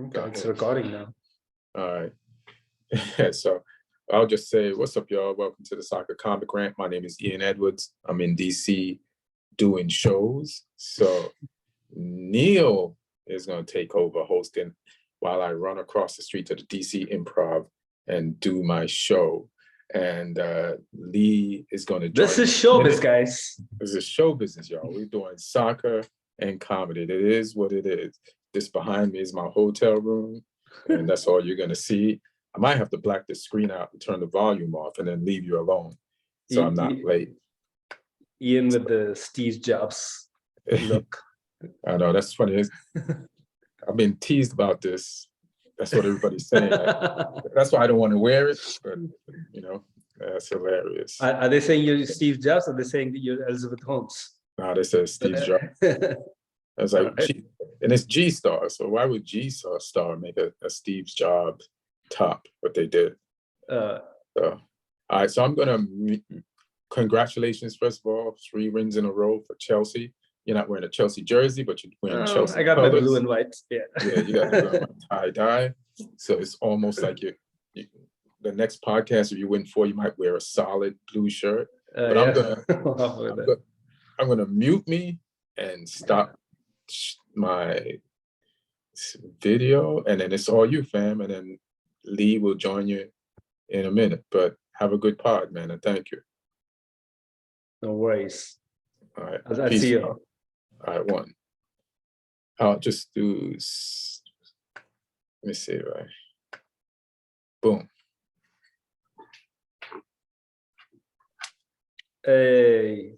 Okay, it's recording now. All right. Yeah, so I'll just say, what's up, y'all? Welcome to the Soccer Comic Rant. My name is Ian Edwards. I'm in DC doing shows. So Neil is going to take over hosting while I run across the street to the DC Improv and do my show. And Lee is going to join. This is showbiz, guys. This is show business, y'all. We're doing soccer and comedy. It is what it is. This behind me is my hotel room, and that's all you're going to see. I might have to black the screen out and turn the volume off and then leave you alone so I'm not late. Ian with the Steve Jobs look. I know, that's funny. I've been teased about this. That's what everybody's saying. That's why I don't want to wear it, but, you know, that's hilarious. Are they saying you're Steve Jobs, or are they saying that you're Elizabeth Holmes? No, they said Steve Jobs. I was like, right. And it's G-Star, so why would G-Star make a Steve Jobs top? What they did. All right, so I'm gonna congratulations first of all, 3 wins in a row for Chelsea. You're not wearing a Chelsea jersey, but you're wearing Chelsea. I got colors. my blue and white. Yeah, yeah, you got the blue and white tie-dye. So it's almost like you. The next podcast, if you win 4, you might wear a solid blue shirt. But yeah. I'm gonna mute me and stop my video, and then it's all you, fam, and then Lee will join you in a minute. But have a good pod, man, and thank you. No worries. All right, I'll see you. All right, 1. I'll just do, let me see, right? Boom. Hey.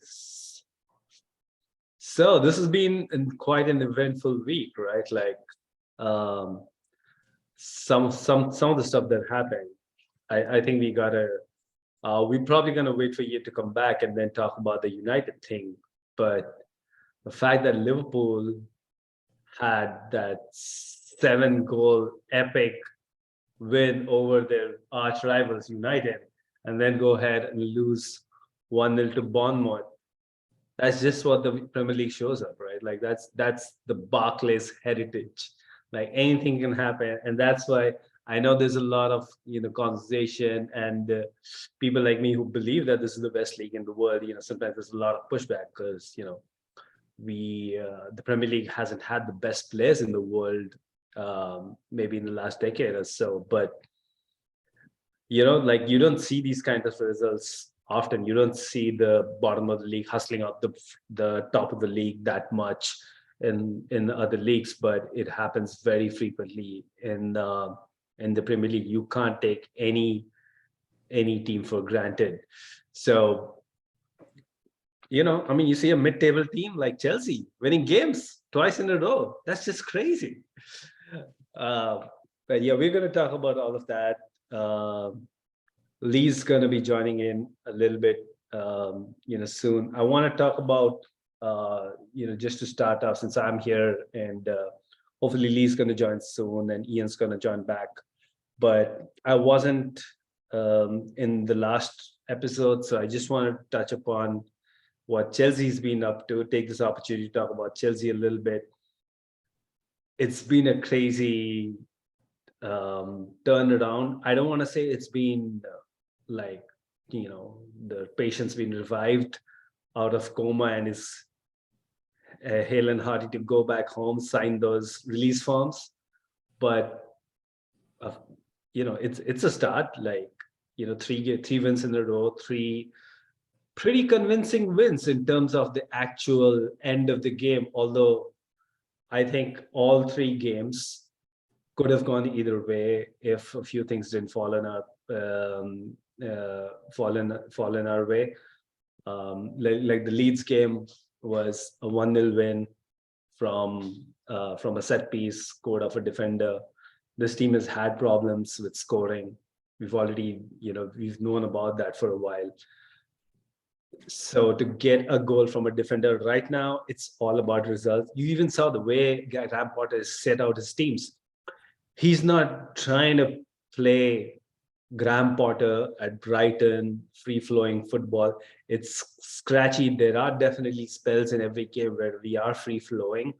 So this has been quite an eventful week, right? Like some of the stuff that happened. I think we're probably gonna wait for you to come back and then talk about the United thing. But the fact that Liverpool had that 7-goal epic win over their arch rivals United, and then go ahead and lose 1-0 to Bournemouth. That's just what the Premier League shows up, right? Like that's the Barclays heritage. Like anything can happen, and that's why I know there's a lot of conversation and people like me who believe that this is the best league in the world. Sometimes there's a lot of pushback because the Premier League hasn't had the best players in the world, maybe in the last decade or so. But like you don't see these kind of results often. You don't see the bottom of the league hustling up the top of the league that much in other leagues, but it happens very frequently in the Premier League. You can't take any team for granted. So you see a mid-table team like Chelsea winning games twice in a row. That's just crazy. But yeah, we're going to talk about all of that. Lee's going to be joining in a little bit, soon. I want to talk about, just to start off, since I'm here, and hopefully Lee's going to join soon, and Ian's going to join back. But I wasn't in the last episode, so I just want to touch upon what Chelsea's been up to. Take this opportunity to talk about Chelsea a little bit. It's been a crazy turnaround. I don't want to say it's been the patient's been revived out of coma and is hale and hearty to go back home, sign those release forms. But it's a start. 3 wins in a row, 3 pretty convincing wins in terms of the actual end of the game. Although I think all 3 games could have gone either way if a few things didn't fall in our way. Like the Leeds game was a 1-0 win from a set piece scored off a defender. This team has had problems with scoring. We've already, we've known about that for a while. So to get a goal from a defender right now, it's all about results. You even saw the way Graham Potter has set out his teams. He's not trying to play Graham Potter at Brighton, free-flowing football. It's scratchy. There are definitely spells in every game where we are free-flowing,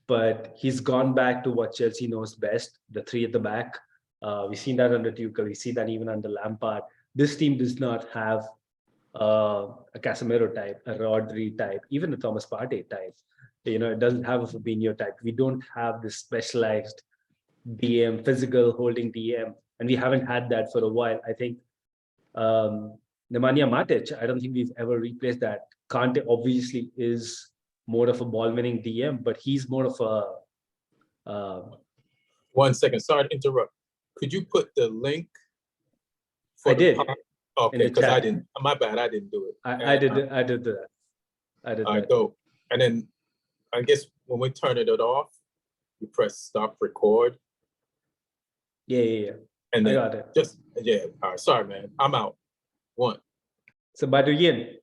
but he's gone back to what Chelsea knows best, the three at the back. We've seen that under Tuchel. We see that even under Lampard. This team does not have a Casemiro type, a Rodri type, even a Thomas Partey type. It doesn't have a Fabinho type. We don't have this specialized DM, physical holding DM, and we haven't had that for a while. I think Nemanja Matic, I don't think we've ever replaced that. Kante obviously is more of a ball-winning DM, but he's more of a... 1 second, sorry to interrupt. Could you put the link? I did. Okay, because I didn't. My bad, I didn't do it. I did that. I did that. Go. And then I guess when we turn it off, you press stop record. Yeah. And then I got it. All right, sorry, man. I'm out. 1. So Badu Yin.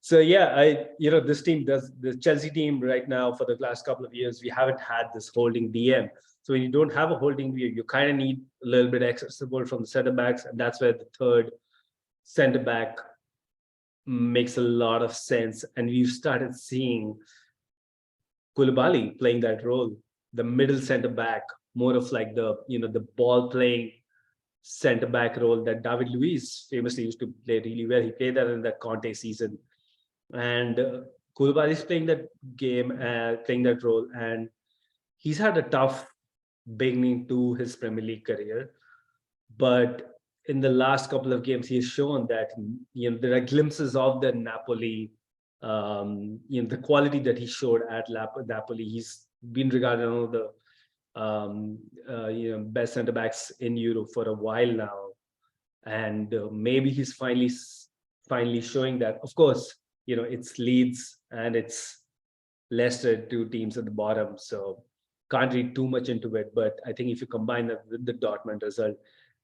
So yeah, this team the Chelsea team right now for the last couple of years, we haven't had this holding DM. So when you don't have a holding DM, you kind of need a little bit extra support from the center backs, and that's where the third center back makes a lot of sense. And we've started seeing Koulibaly playing that role, the middle center back, more of like the ball playing center back role that David Luiz famously used to play really well. He played that in that Conte season, and Koulibaly is playing that game, playing that role, and he's had a tough beginning to his Premier League career, but in the last couple of games, he has shown that there are glimpses of the Napoli, the quality that he showed at Napoli. He's been regarded as one of the best centre backs in Europe for a while now, and maybe he's finally showing that. Of course, it's Leeds and it's Leicester, 2 teams at the bottom, so can't read too much into it. But I think if you combine that with the Dortmund result,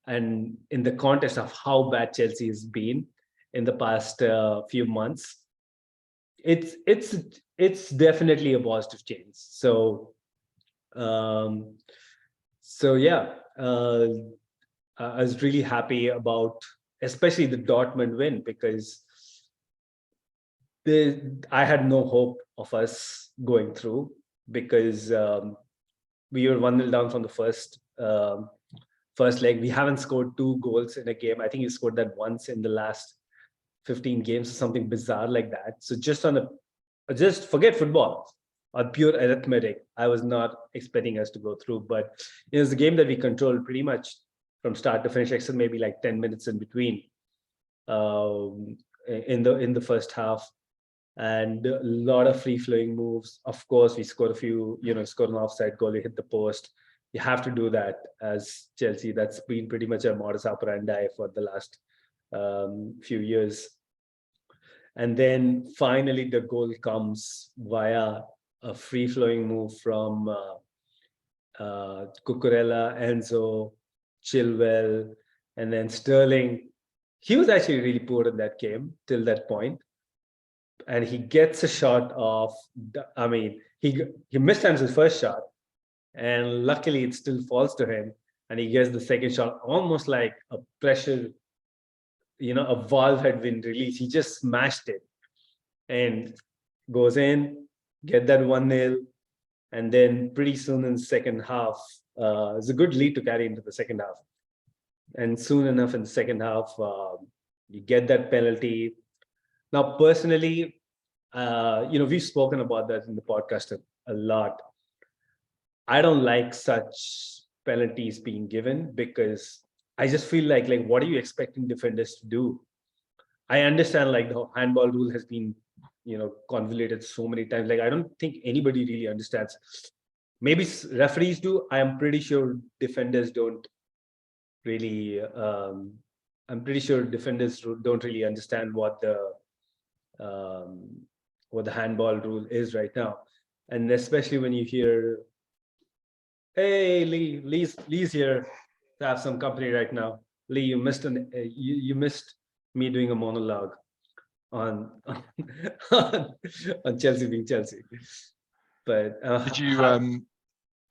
and in the context of how bad Chelsea has been in the past few months, it's definitely a positive change. So yeah, I was really happy about especially the Dortmund win, because I had no hope of us going through, because we were 1-0 down from the first leg. We haven't scored 2 goals in a game. I think we scored that once in the last 15 games or something bizarre like that. So just forget football, on pure arithmetic, I was not expecting us to go through. But it was a game that we controlled pretty much from start to finish, except maybe like 10 minutes in between in the first half. And a lot of free-flowing moves. Of course, we scored a few, scored an offside goal, we hit the post. You have to do that as Chelsea. That's been pretty much a modus operandi for the last few years. And then finally, the goal comes via a free-flowing move from Cucurella, Enzo, Chilwell, and then Sterling. He was actually really poor in that game till that point. And he gets a shot off. I mean, he mistimes his first shot, and luckily it still falls to him, and he gets the second shot almost like a pressure, a valve had been released. He just smashed it and goes in, get that 1-0, and then pretty soon in the second half, it's a good lead to carry into the second half. And soon enough in the second half, you get that penalty. Now, personally, we've spoken about that in the podcast a lot. I don't like such penalties being given, because I just feel like what are you expecting defenders to do? I understand the handball rule has been, convoluted so many times. I don't think anybody really understands. Maybe referees do. I am pretty sure defenders don't really. I'm pretty sure defenders don't really understand what the handball rule is right now, and especially when you hear, "Hey, Lee's here to have some company right now." Lee, you missed you missed me doing a monologue on Chelsea being Chelsea. But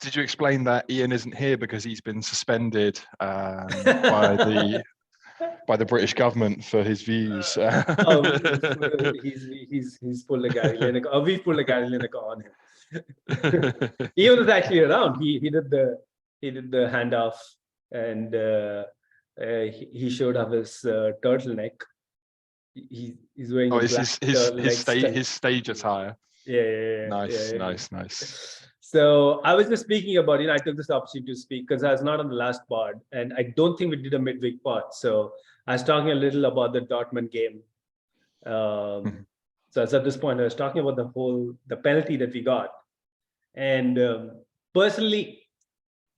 did you explain that Ian isn't here because he's been suspended by by the British government for his views. Oh, he's pulled a Gary Lineker. Oh, we pulled a Gary Lineker on him. He was actually around. He did the handoff, and he showed up his turtleneck. He's wearing a black his stage attire. Yeah. Nice. So I was just speaking about, I took this opportunity to speak because I was not on the last pod, and I don't think we did a midweek pod. So I was talking a little about the Dortmund game. So at this point, I was talking about the penalty that we got. And personally,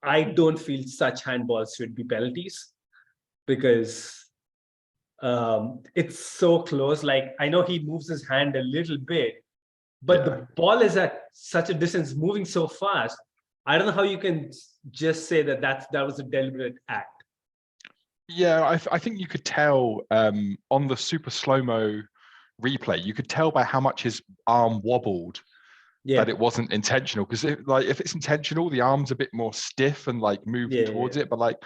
I don't feel such handballs should be penalties because it's so close. Like, I know he moves his hand a little bit, but the ball is at such a distance, moving so fast. I don't know how you can just say that was a deliberate act. Yeah, I think you could tell on the super slow-mo replay, you could tell by how much his arm wobbled that it wasn't intentional. Because if it's intentional, the arm's a bit more stiff and like moving towards it. But like,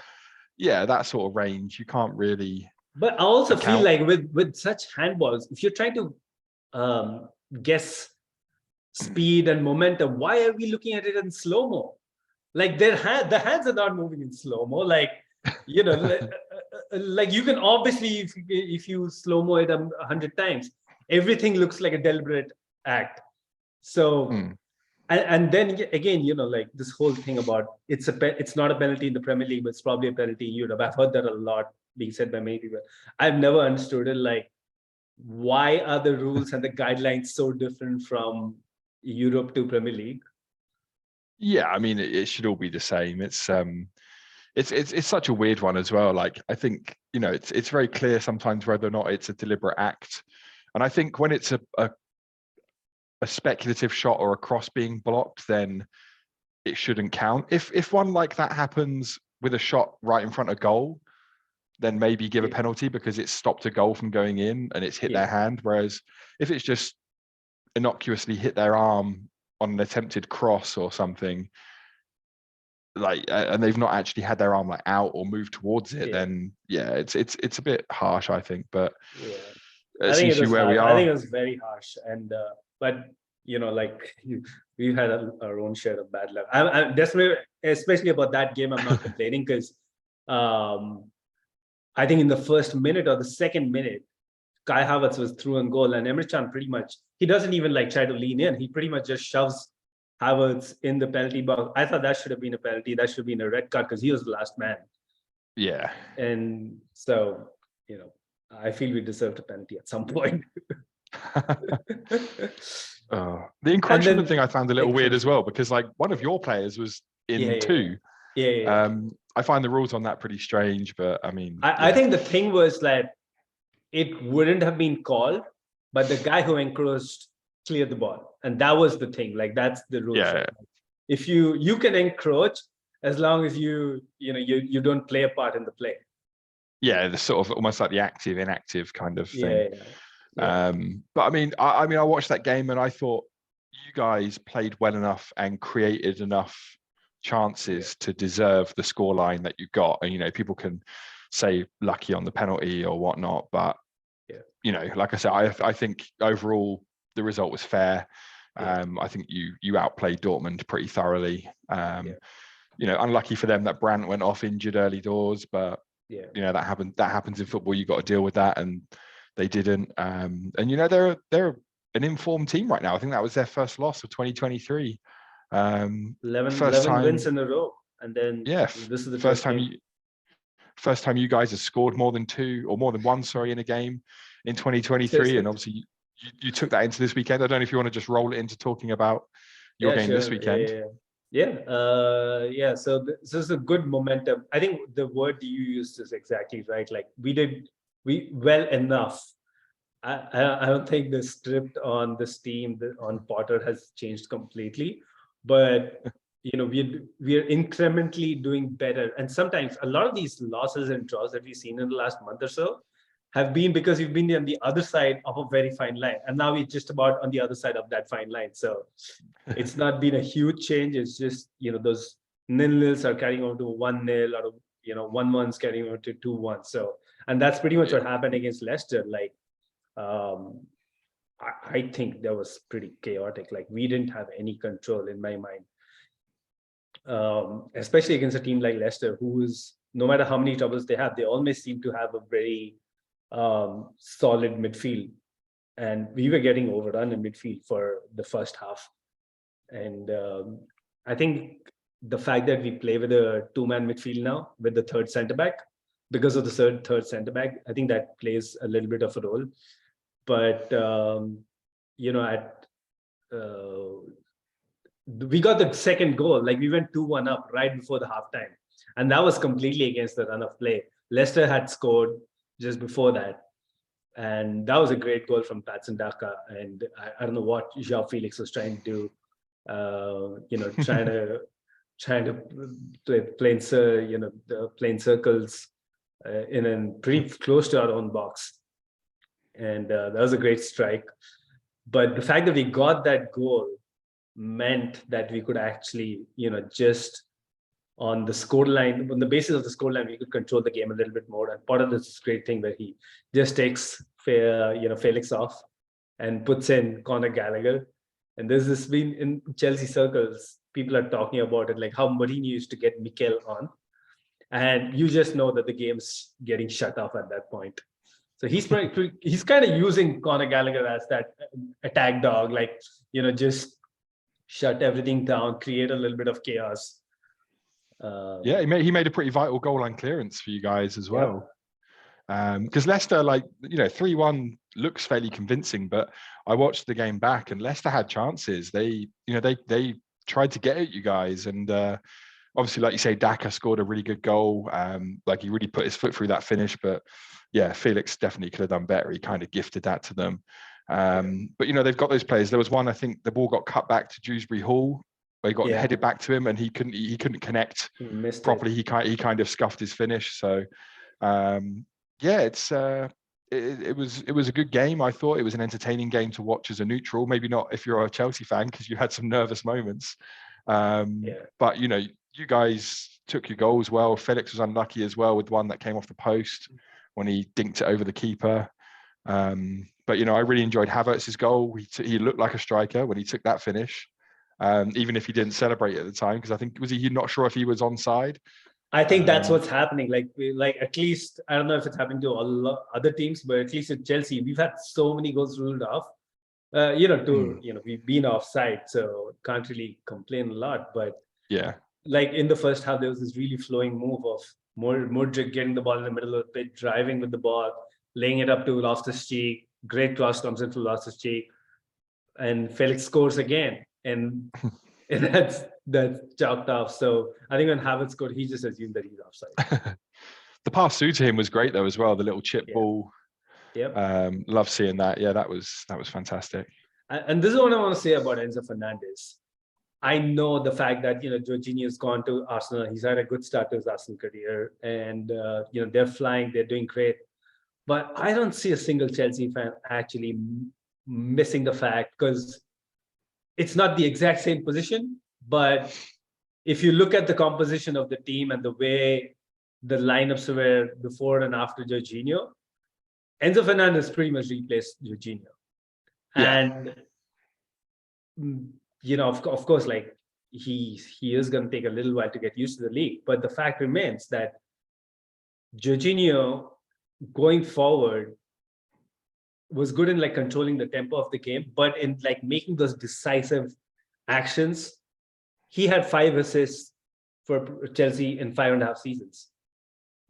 that sort of range, you can't really. But I also feel like with such handballs, if you're trying to guess speed and momentum, why are we looking at it in slow-mo? Like the hands are not moving in slow-mo. Like, like you can obviously, if you slow-mo it 100 times, everything looks like a deliberate act. So, and then again, like this whole thing about it's not a penalty in the Premier League, but it's probably a penalty in Europe. I've heard that a lot being said by many people. I've never understood it. Like, why are the rules and the guidelines so different from Europe to Premier League? Yeah, I mean, it should all be the same. It's such a weird one as well. Like, I think, it's very clear sometimes whether or not it's a deliberate act. And I think when it's a speculative shot or a cross being blocked, then it shouldn't count. If one like that happens with a shot right in front of goal, then maybe give a penalty because it's stopped a goal from going in and it's hit their hand. Whereas if it's just innocuously hit their arm on an attempted cross or something, like, and they've not actually had their arm like out or moved towards it, then it's a bit harsh, I think. But I think it was very harsh, and but like we've had our own share of bad luck. I'm definitely, especially about that game, I'm not complaining because I think in the first minute or the second minute, Kai Havertz was through on goal, and Emre Can pretty much, he doesn't even like try to lean in. He pretty much just shoves Havertz in the penalty box. I thought that should have been a penalty. That should have been a red card because he was the last man. Yeah. And so, I feel we deserved a penalty at some point. The encroachment thing I found a little weird as well, because like one of your players was in two. I find the rules on that pretty strange, but I mean, I think the thing was that it wouldn't have been called, but the guy who encroached cleared the ball, and that was the thing. Like, that's the rule. If you can encroach as long as you don't play a part in the play. Yeah, the sort of almost like the active inactive kind of thing. But I mean, I watched that game and I thought you guys played well enough and created enough chances to deserve the scoreline that you got. And people can say lucky on the penalty or whatnot, but like I said, I think overall the result was fair. I think you outplayed Dortmund pretty thoroughly. Unlucky for them that Brandt went off injured early doors, but that happens in football. You got to deal with that, and they didn't. And they're an informed team right now. I think that was their first loss of 2023. 11 wins in a row, and then this is the first time you guys have scored more than one in a game in 2023. And obviously you took that into this weekend. I don't know if you want to just roll it into talking about your game this weekend. So this is a good momentum. I think the word you used is exactly right. Like, we well enough. I don't think the script on this team on Potter has changed completely, but we are incrementally doing better. And sometimes a lot of these losses and draws that we've seen in the last month or so have been because we've been on the other side of a very fine line, and now we're just about on the other side of that fine line. So it's not been a huge change. It's just those nil-nils are carrying on to 1-0, or 1-1's carrying on to 2-1. So And that's pretty much what happened against Leicester. Like, I think that was pretty chaotic. Like, we didn't have any control in my mind, especially against a team like Leicester, who is, no matter how many troubles they have, they always seem to have a very solid midfield. And we were getting overrun in midfield for the first half. And I think the fact that we play with a two-man midfield now with the third centre-back, because of the third centre-back, I think that plays a little bit of a role. But, we got the second goal, like we went 2-1 up right before the halftime. And that was completely against the run of play. Leicester had scored just before that. And that was a great goal from Patson Daka. And I don't know what João Felix was trying to do, trying to play playing circles in and pretty close to our own box. And that was a great strike. But the fact that we got that goal meant that we could actually, just on the scoreline, on the basis of the scoreline, we could control the game a little bit more. And part of this great thing where he just takes Felix off and puts in Conor Gallagher. And there's this been in Chelsea circles, people are talking about it, like how Mourinho used to get Mikel on. And you just know that the game's getting shut off at that point. So he's kind of using Conor Gallagher as that attack dog, like, just shut everything down, create a little bit of chaos. Yeah, he made a pretty vital goal line clearance for you guys as well. Because Leicester, 3-1 looks fairly convincing, but I watched the game back and Leicester had chances. They tried to get at you guys, and obviously, like you say, Daka scored a really good goal. He really put his foot through that finish, but yeah, Felix definitely could have done better. He kind of gifted that to them. But they've got those players. There was one, I think the ball got cut back to Dewsbury Hall, where he got headed back to him and he couldn't connect properly. He kind of scuffed his finish. So it was a good game. I thought it was an entertaining game to watch as a neutral. Maybe not if you're a Chelsea fan, because you had some nervous moments. But you guys took your goals well. Felix was unlucky as well with one that came off the post when he dinked it over the keeper. But I really enjoyed Havertz's goal. He looked like a striker when he took that finish, even if he didn't celebrate at the time, because I think he not sure if he was onside. I think that's what's happening. Like at least, I don't know if it's happening to a lot other teams, but at least at Chelsea, we've had so many goals ruled off. We've been offside, so can't really complain a lot. But yeah, like in the first half, there was this really flowing move of Modric getting the ball in the middle of the pitch, driving with the ball, laying it up to Loftus-Cheek. Great cross comes in for Loftus-Cheek, and Felix scores again, and that's chalked off. So I think when Havertz scored, he just assumed that he's offside. The pass through to him was great though as well. The little chip ball. Yep. Love seeing that. Yeah, that was fantastic. And this is what I want to say about Enzo Fernandez. I know the fact that Jorginho's gone to Arsenal. He's had a good start to his Arsenal career, and they're flying. They're doing great. But I don't see a single Chelsea fan actually missing the fact, because it's not the exact same position. But if you look at the composition of the team and the way the lineups were before and after Jorginho, Enzo Fernandez pretty much replaced Jorginho. And, of course, like he is going to take a little while to get used to the league. But the fact remains that Jorginho, going forward, was good in controlling the tempo of the game, but in making those decisive actions. He had 5 assists for Chelsea in 5.5 seasons.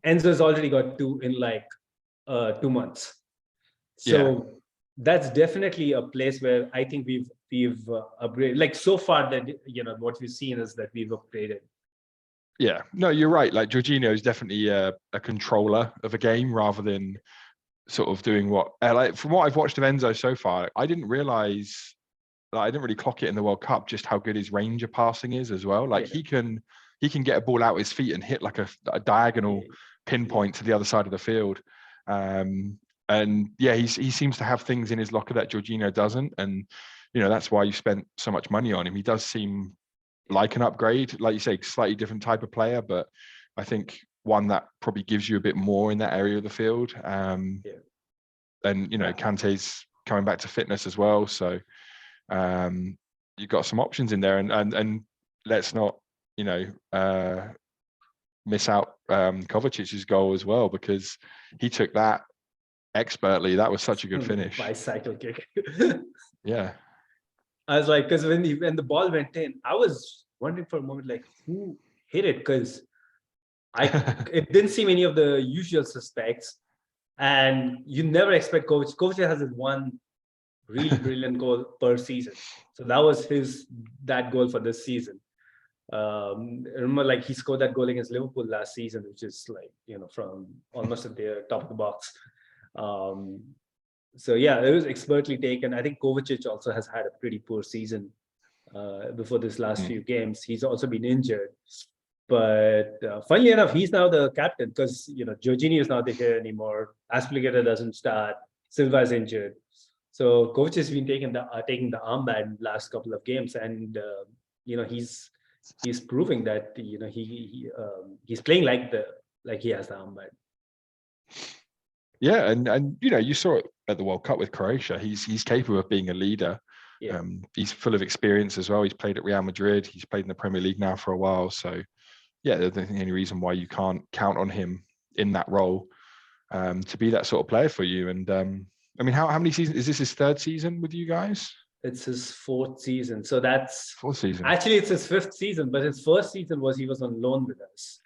Enzo's already got 2 in 2 months. So that's definitely a place where I think we've upgraded. So far that what we've seen is that we've upgraded. Yeah, no, you're right. Jorginho is definitely a controller of a game rather than sort of doing what. From what I've watched of Enzo so far, I didn't realize. I didn't really clock it in the World Cup just how good his range of passing is as well. He can get a ball out his feet and hit a diagonal pinpoint to the other side of the field. He seems to have things in his locker that Jorginho doesn't, and that's why you spent so much money on him. He does seem like an upgrade, like you say, slightly different type of player, but I think one that probably gives you a bit more in that area of the field. And Kante's coming back to fitness as well, so you've got some options in there, and let's not miss out Kovacic's goal as well, because he took that expertly. That was such a good finish. Bicycle kick. Yeah. I was like, because when the ball went in, I was wondering for a moment, like, who hit it? Because it didn't seem any of the usual suspects, and you never expect Kovacic. Kovacic has his one really brilliant goal per season, so that was that goal for this season. I remember, like, he scored that goal against Liverpool last season, which is like, from almost at the top of the box. So yeah, it was expertly taken. I think Kovacic also has had a pretty poor season before this last few games. He's also been injured, but funnily enough, he's now the captain, because Jorginho is not here anymore. Aspilicueta doesn't start. Silva is injured, so Kovacic has been taking the armband last couple of games, and he's proving that he's playing like he has the armband. Yeah, and you saw it at the World Cup with Croatia. He's capable of being a leader. Yeah. He's full of experience as well. He's played at Real Madrid. He's played in the Premier League now for a while. So yeah, there's not any reason why you can't count on him in that role to be that sort of player for you. And I mean, how many seasons is this? His third season with you guys? It's his fourth season. So that's fourth season. Actually, it's his fifth season, but his first season he was on loan with us.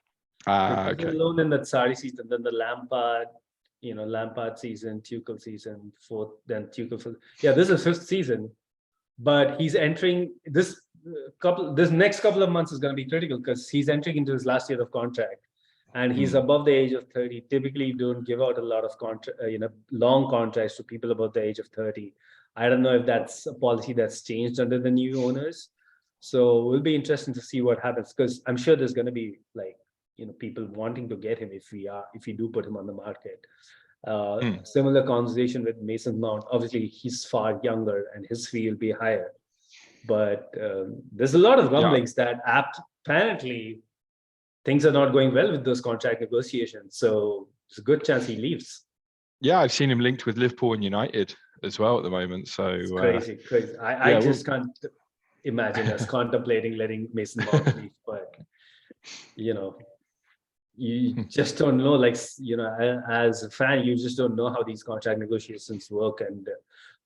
Okay. On loan in that Sarri season, then the Lampard season, Tuchel season, fourth, then Tuchel. Yeah, this is his fifth season, but he's entering this next couple of months is going to be critical, because he's entering into his last year of contract, and he's above the age of 30. Typically, you don't give out a lot of long contracts to people above the age of 30. I don't know if that's a policy that's changed under the new owners. So it will be interesting to see what happens, because I'm sure there's going to be people wanting to get him if we do put him on the market. Similar conversation with Mason Mount. Obviously, he's far younger and his fee will be higher. But there's a lot of rumblings that apparently things are not going well with those contract negotiations. So there's a good chance he leaves. Yeah, I've seen him linked with Liverpool and United as well at the moment. So it's crazy. I just can't imagine us contemplating letting Mason Mount leave. But you just don't know, as a fan, you just don't know how these contract negotiations work, and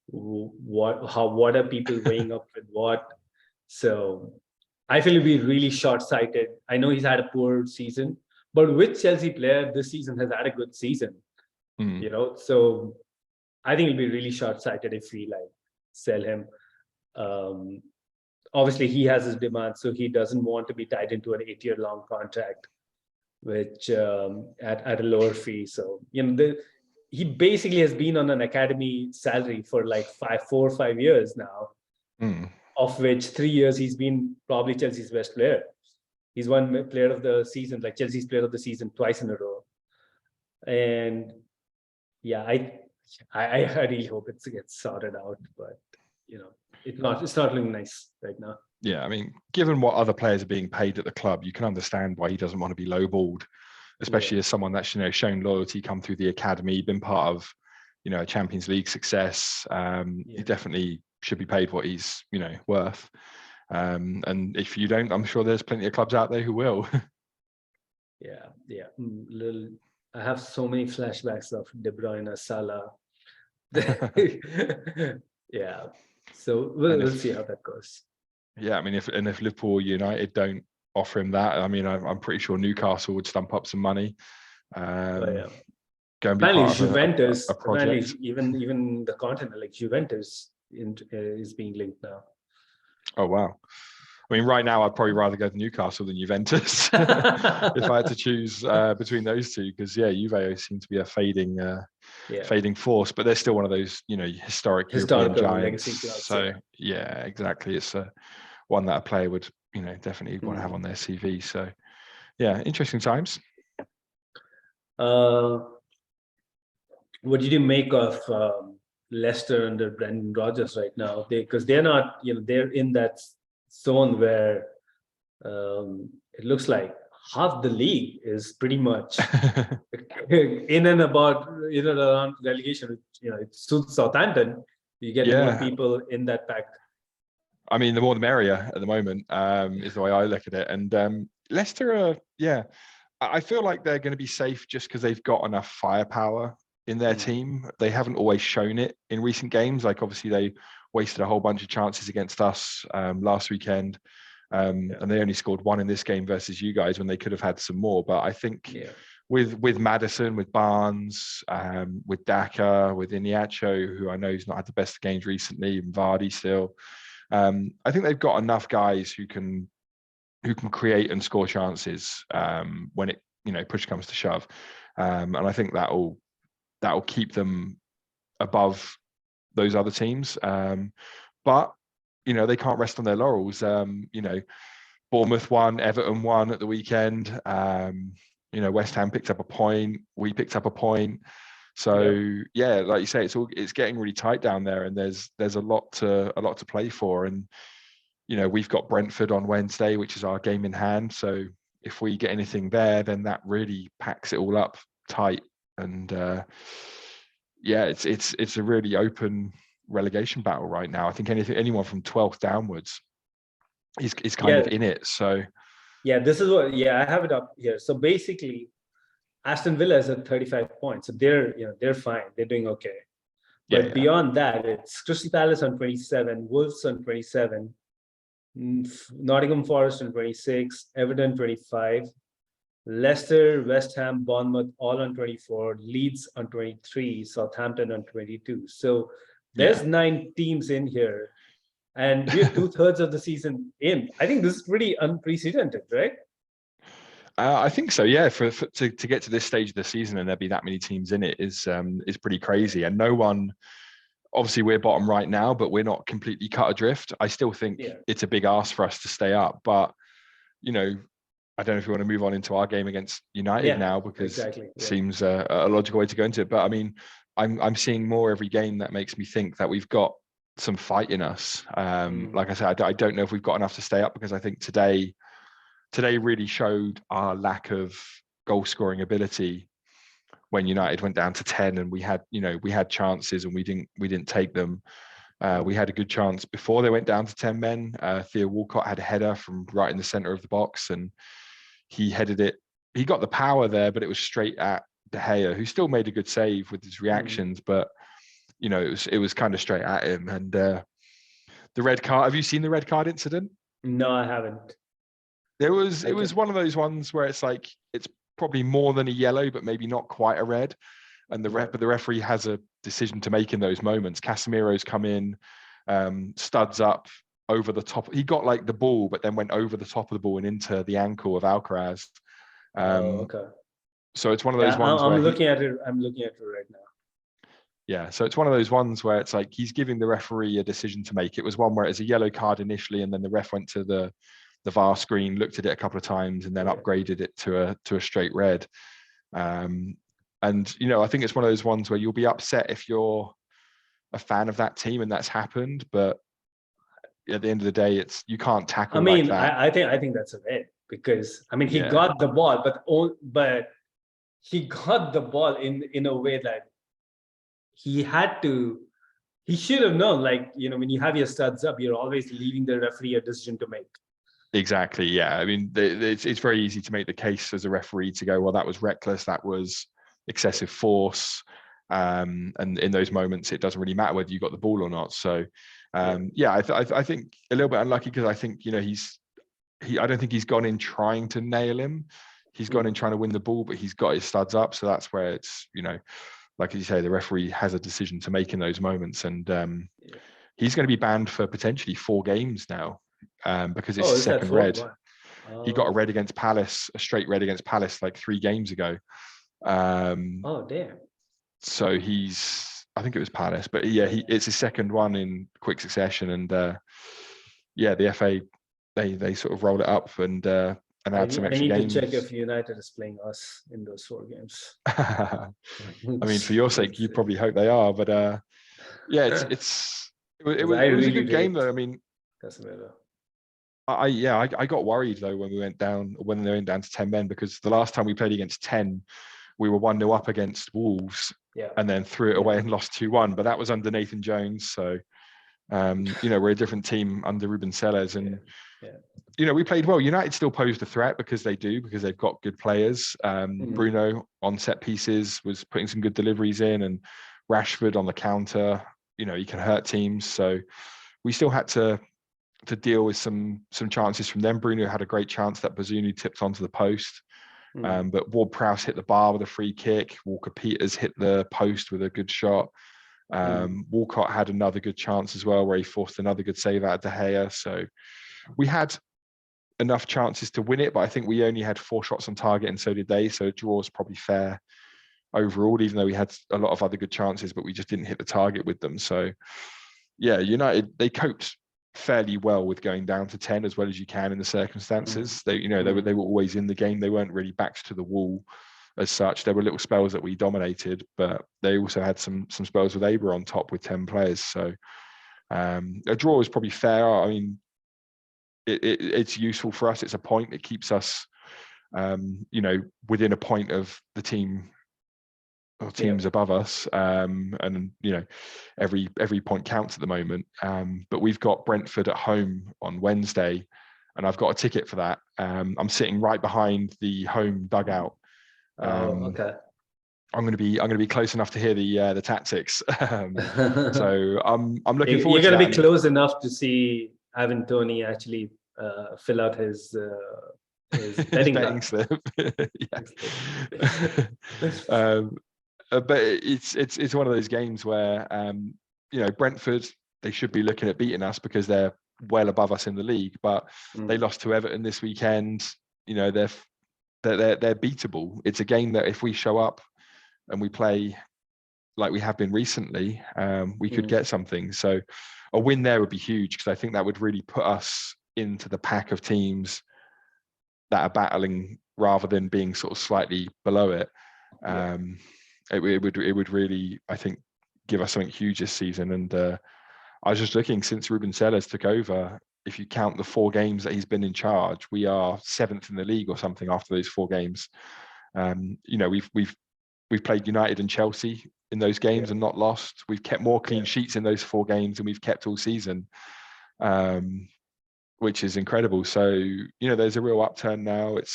what are people weighing up with what. So I feel it'll be really short-sighted. I know he's had a poor season, but which Chelsea player this season has had a good season? So I think it'll be really short-sighted if we sell him. Obviously, he has his demands, so he doesn't want to be tied into an 8-year-long contract, which at a lower fee. So he basically has been on an academy salary for 4 or 5 years now, of which 3 years he's been probably Chelsea's best player. He's won player of the season, Chelsea's player of the season twice in a row. And yeah, I really hope it gets sorted out, but it's not looking nice right now. Yeah, I mean, given what other players are being paid at the club, you can understand why he doesn't want to be lowballed, especially as someone that's shown loyalty, come through the academy, been part of a Champions League success. He definitely should be paid what he's worth. And if you don't, I'm sure there's plenty of clubs out there who will. Yeah. I have so many flashbacks of De Bruyne, Salah. Yeah. So we'll see how that goes. Yeah, I mean, if Liverpool or United don't offer him that, I mean, I'm pretty sure Newcastle would stump up some money. Go and be part of Juventus, a project. Even the continent, Juventus is being linked now. Oh wow! I mean, right now I'd probably rather go to Newcastle than Juventus if I had to choose between those two, because Juve seem to be a fading force, but they're still one of those historic European giants. So yeah, exactly. It's one that a player would definitely want to have on their CV. So yeah, interesting times. What did you make of Leicester under Brendan Rodgers right now? Because they're not, they're in that zone where it looks like half the league is pretty much in and about, around relegation. It suits Southampton. You get more people in that pack. I mean, the more the merrier at the moment, is the way I look at it. And Leicester I feel like they're going to be safe just because they've got enough firepower in their team. They haven't always shown it in recent games. Like, obviously, they wasted a whole bunch of chances against us last weekend. And they only scored one in this game versus you guys when they could have had some more. But I think with Maddison, with Barnes, with Daka, with Iheanacho, who I know he's not had the best games recently, and Vardy still, I think they've got enough guys who can create and score chances when it push comes to shove, and I think that'll keep them above those other teams. But they can't rest on their laurels. Bournemouth won, Everton won at the weekend. West Ham picked up a point. We picked up a point. So like you say, it's getting really tight down there, and there's a lot to play for. And we've got Brentford on Wednesday, which is our game in hand. So if we get anything there, then that really packs it all up tight. And it's a really open relegation battle right now. I think anyone from 12th downwards is kind of in it. So this is what I have it up here. So basically, Aston Villa is at 35 points, so they're fine, they're doing okay. But beyond that, it's Crystal Palace on 27, Wolves on 27, Nottingham Forest on 26, Everton 25, Leicester, West Ham, Bournemouth all on 24, Leeds on 23, Southampton on 22. So there's 9 teams in here, and we're 2/3 of the season in. I think this is pretty unprecedented, right? I think so. Yeah, to get to this stage of the season and there be that many teams in it is pretty crazy. And no one, obviously, we're bottom right now, but we're not completely cut adrift. I still think it's a big ask for us to stay up. But I don't know if you want to move on into our game against United now, because it seems a logical way to go into it. But I mean, I'm seeing more every game that makes me think that we've got some fight in us. Like I said, I don't know if we've got enough to stay up, because I think today really showed our lack of goal scoring ability when United went down to 10, and we had chances and we didn't take them. We had a good chance before they went down to 10 men. Theo Walcott had a header from right in the center of the box, and he headed it. He got the power there, but it was straight at De Gea, who still made a good save with his reactions, but it was kind of straight at him. And the red card, have you seen the red card incident? No, I haven't. It was one of those ones where it's like, it's probably more than a yellow, but maybe not quite a red. And the referee has a decision to make in those moments. Casemiro's come in, studs up over the top. He got like the ball, but then went over the top of the ball and into the ankle of Alcaraz. Okay. So it's one of those ones. I'm looking at it right now. Yeah, so it's one of those ones where it's like he's giving the referee a decision to make. It was one where it was a yellow card initially, and then the ref went to the VAR screen, looked at it a couple of times, and then upgraded it to a straight red. And I think it's one of those ones where you'll be upset if you're a fan of that team and that's happened, but at the end of the day, you can't tackle. I mean, like that. I think that's a red, because he got the ball, but he got the ball in a way that he should have known. Like, when you have your studs up, you're always leaving the referee a decision to make. Exactly. Yeah. I mean, it's very easy to make the case as a referee to go, well, that was reckless, that was excessive force, and in those moments, it doesn't really matter whether you got the ball or not. So, I think a little bit unlucky, because I think I don't think he's gone in trying to nail him. He's gone in trying to win the ball, but he's got his studs up. So that's where it's like you say, the referee has a decision to make in those moments, and he's going to be banned for potentially 4 games now. Because it's his second red. He got a red against Palace, a straight red against Palace, like 3 games ago. Damn. So I think it was Palace, but it's his second one in quick succession. And the FA, they sort of rolled it up and add some extra games. I need to check if United is playing us in those 4 games. I mean, for your sake, you probably hope they are, but it was a good game though. I mean, Casemiro. I got worried though when they went down to 10 men, because the last time we played against 10, we were 1-0 up against Wolves, and then threw it away and lost 2-1. But that was under Nathan Jones, so we're a different team under Ruben Selles, and we played well. United still posed a threat because they've got good players. Bruno on set pieces was putting some good deliveries in, and Rashford on the counter. He can hurt teams, so we still had to deal with some chances from them. Bruno had a great chance that Bazunu tipped onto the post, but Ward-Prowse hit the bar with a free kick. Walker-Peters hit the post with a good shot. Walcott had another good chance as well, where he forced another good save out of De Gea. So we had enough chances to win it, but I think we only had 4 shots on target, and so did they. So a draw is probably fair overall, even though we had a lot of other good chances, but we just didn't hit the target with them. So yeah, United, they coped fairly well with going down to 10 as well as you can in the circumstances. They were always in the game. They weren't really backs to the wall as such. There were little spells that we dominated, but they also had some spells with Aber on top with 10 players. So a draw is probably fair. I mean, it's useful for us. It's a point. It keeps us within a point of the team or teams above us, and every point counts at the moment. But we've got Brentford at home on Wednesday, and I've got a ticket for that. I'm sitting right behind the home dugout. Okay. I'm going to be close enough to hear the tactics. So I'm looking forward. You're to going to that. be close enough to see Ivan Toney actually fill out his betting slip. But it's one of those games where Brentford, they should be looking at beating us because they're well above us in the league, but they lost to Everton this weekend. They're beatable. It's a game that if we show up and we play like we have been recently, we could get something. So a win there would be huge, because I think that would really put us into the pack of teams that are battling rather than being sort of slightly below it. It would really, I think, give us something huge this season. And I was just looking, since Ruben Selles took over, if you count the 4 games that he's been in charge, we are 7th in the league or something after those 4 games. We've played United and Chelsea in those games and not lost. We've kept more clean sheets in those 4 games than we've kept all season, which is incredible. So there's a real upturn now. It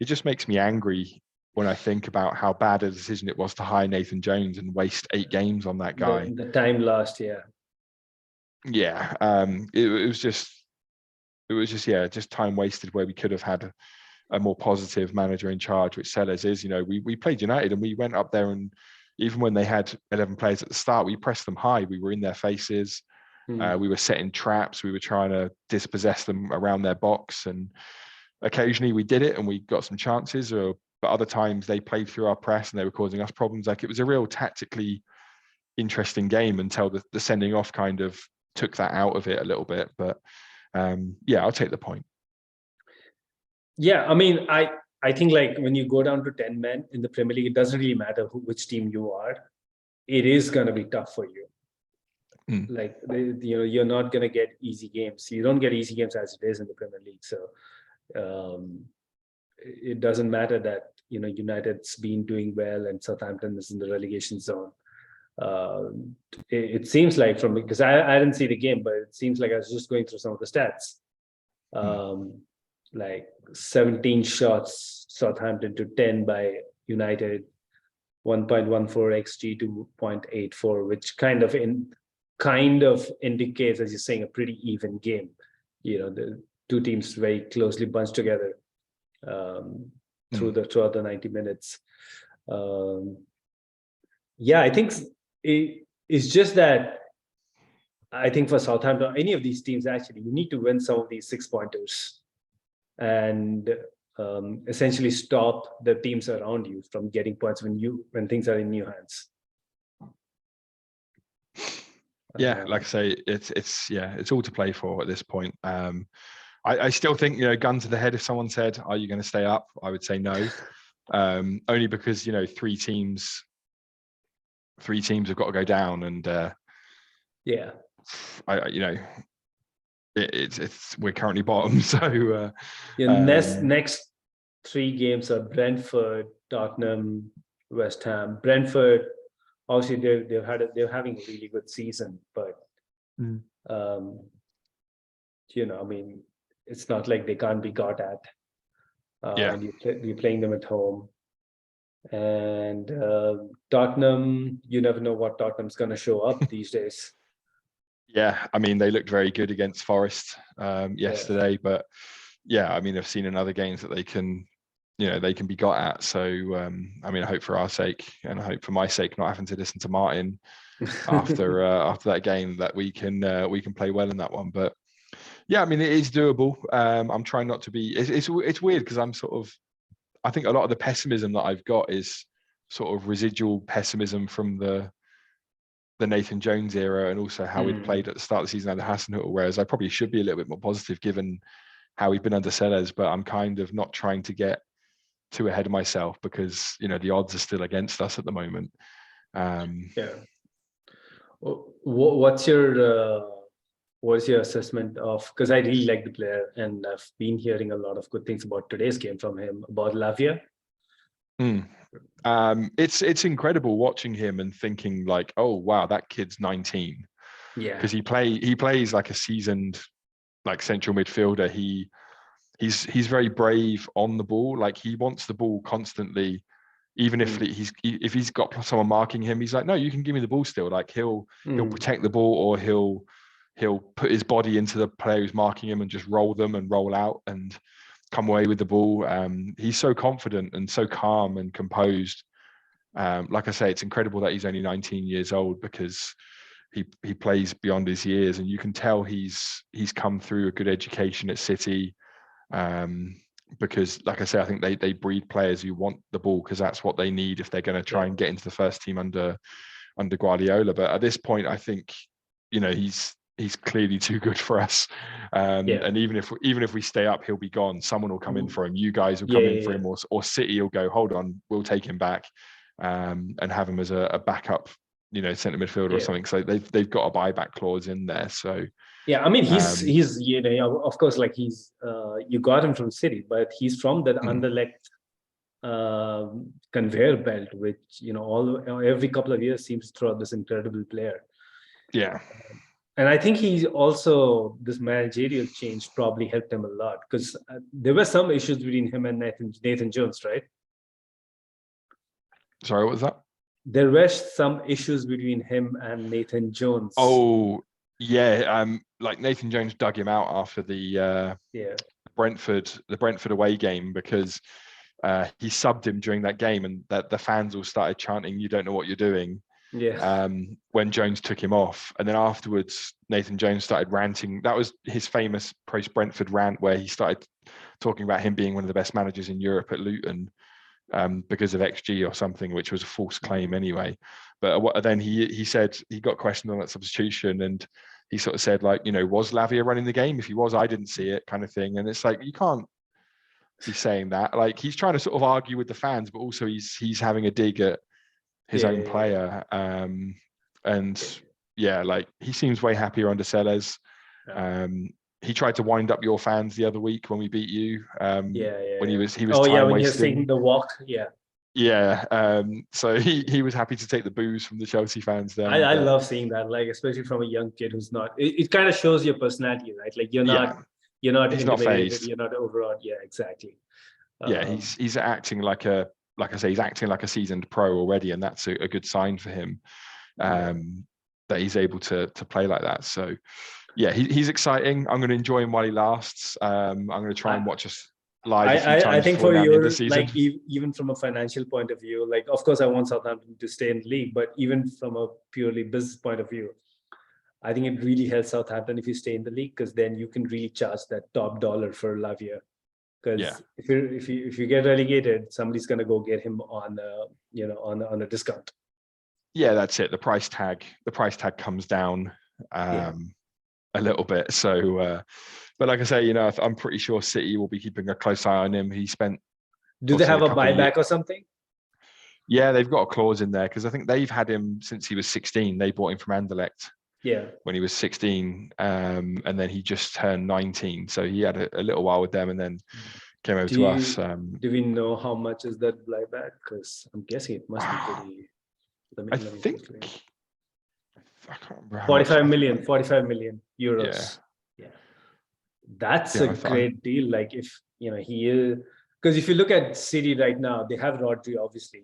just makes me angry when I think about how bad a decision it was to hire Nathan Jones and waste 8 games on that guy. The time lost, it was just time wasted, where we could have had a more positive manager in charge, which Sellers is. We played United and we went up there, and even when they had 11 players at the start, we pressed them high. We were in their faces. We were setting traps. We were trying to dispossess them around their box, and occasionally we did it and we got some chances, but other times they played through our press and they were causing us problems. Like, it was a real tactically interesting game until the sending off kind of took that out of it a little bit. But I'll take the point. I mean, I think, like, when you go down to 10 men in the Premier League, it doesn't really matter which team you are. It is going to be tough for you. Like, you're not going to get easy games. You don't get easy games as it is in the Premier League. So it doesn't matter that United's been doing well and Southampton is in the relegation zone. It seems like, because I didn't see the game, but it seems like I was just going through some of the stats. Like 17 shots Southampton to 10 by United, 1.14 xG to 0.84, which kind of indicates, as you're saying, a pretty even game. The 2 teams very closely bunched together throughout the 90 minutes. I think it's just that I think for Southampton, any of these teams, actually, you need to win some of these 6-pointers and essentially stop the teams around you from getting points when things are in your hands. Like I say, it's all to play for at this point. I still think, gun to the head, if someone said, "Are you going to stay up?" I would say no, only because 3 teams have got to go down, and it's we're currently bottom. So next 3 games are Brentford, Tottenham, West Ham. Brentford, obviously they're having a really good season, but I mean, it's not like they can't be got at. And you're playing them at home. And Tottenham, you never know what Tottenham's going to show up these days. Yeah, I mean, they looked very good against Forest yesterday, but I mean, I've seen in other games that they can be got at. So, I mean, I hope for our sake, and I hope for my sake, not having to listen to Martin after that game, that we can play well in that one. But yeah, I mean, it is doable. I'm trying not to be. It's weird because I think a lot of the pessimism that I've got is sort of residual pessimism from the Nathan Jones era, and also how he'd played at the start of the season under Hudson. Whereas I probably should be a little bit more positive given how he'd been under Sellers, but I'm kind of not trying to get too ahead of myself because the odds are still against us at the moment. What's your assessment of, because I really like the player and I've been hearing a lot of good things about today's game from him, about Lavia? It's incredible watching him and thinking like, oh wow, that kid's 19. Yeah, because he plays like a seasoned like central midfielder. He's very brave on the ball. Like he wants the ball constantly, even if he's got someone marking him. He's like, no, you can give me the ball still. Like he'll protect the ball, or he'll put his body into the player who's marking him and just roll them and roll out and come away with the ball. He's so confident and so calm and composed. Like I say, it's incredible that he's only 19 years old because he plays beyond his years, and you can tell he's come through a good education at City. Because like I say, I think they breed players who want the ball because that's what they need if they're going to try and get into the first team under Guardiola. But at this point, I think he's clearly too good for us. And even if we stay up, he'll be gone. Someone will come in for him. You guys will come in for him, or City will go, hold on, we'll take him back, and have him as a backup, centre midfielder or something. So they've got a buyback clause in there. So I mean, he's of course, like he's you got him from City, but he's from that Anderlecht conveyor belt, which every couple of years seems to throw out this incredible player. Yeah. And I think he's also, this managerial change probably helped him a lot, because there were some issues between him and Nathan Jones, right? Sorry, what was that? There were some issues between him and Nathan Jones. Oh, yeah. Like Nathan Jones dug him out after the Brentford away game because he subbed him during that game, and that the fans all started chanting, "You don't know what you're doing." When Jones took him off, and then afterwards Nathan Jones started ranting. That was his famous post-Brentford rant where he started talking about him being one of the best managers in Europe at Luton because of XG or something, which was a false claim anyway. But then he said he got questioned on that substitution, and he sort of said, like, was Lavia running the game? If he was, I didn't see it, kind of thing. And it's like, you can't be saying that. Like, he's trying to sort of argue with the fans, but also he's having a dig at his own player. Like, he seems way happier under Sellers. He tried to wind up your fans the other week when we beat you. When he was time when wasting. He was taking the walk. So he was happy to take the booze from the Chelsea fans then. I love seeing that, like, especially from a young kid who's not. It kind of shows your personality, right? Like you're not intimidated, you're not overawed. Yeah, exactly. He's acting like he's acting like a seasoned pro already, and that's a good sign for him. That he's able to play like that. So he's exciting. I'm going to enjoy him while he lasts. I'm going to try and watch us live a few times. I think for you, like, even from a financial point of view, like, of course I want Southampton to stay in the league, but even from a purely business point of view, I think it really helps Southampton if you stay in the league, because then you can really charge that top dollar for Lavia. Because if you get relegated, somebody's going to go get him on a discount. Yeah, that's it. The price tag comes down a little bit. So, but like I say, I'm pretty sure City will be keeping a close eye on him. He spent. Do they have a buyback or something? Yeah, they've got a clause in there because I think they've had him since he was 16. They bought him from Anderlecht. Yeah. when he was 16, and then he just turned 19. So he had a little while with them, and then came over to us. Do we know how much is that buyback? Because I'm guessing it must be pretty. I Let me think quickly. I can't remember how 45 much. million, 45 million euros. Yeah. That's Yeah, a great deal. Like if he is, because if you look at City right now, they have Rodri, obviously.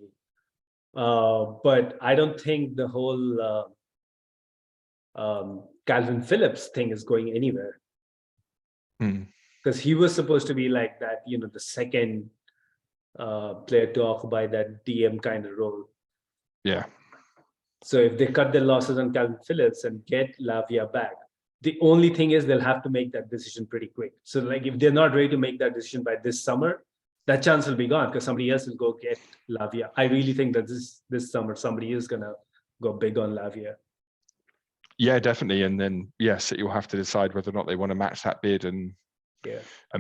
But I don't think the whole Calvin Phillips thing is going anywhere. Because he was supposed to be like that, the second player to occupy that DM kind of role. Yeah. So if they cut their losses on Calvin Phillips and get Lavia back, the only thing is they'll have to make that decision pretty quick. So like if they're not ready to make that decision by this summer, that chance will be gone because somebody else will go get Lavia. I really think that this summer somebody is gonna go big on Lavia. Yeah, definitely. And then City will have to decide whether or not they want to match that bid and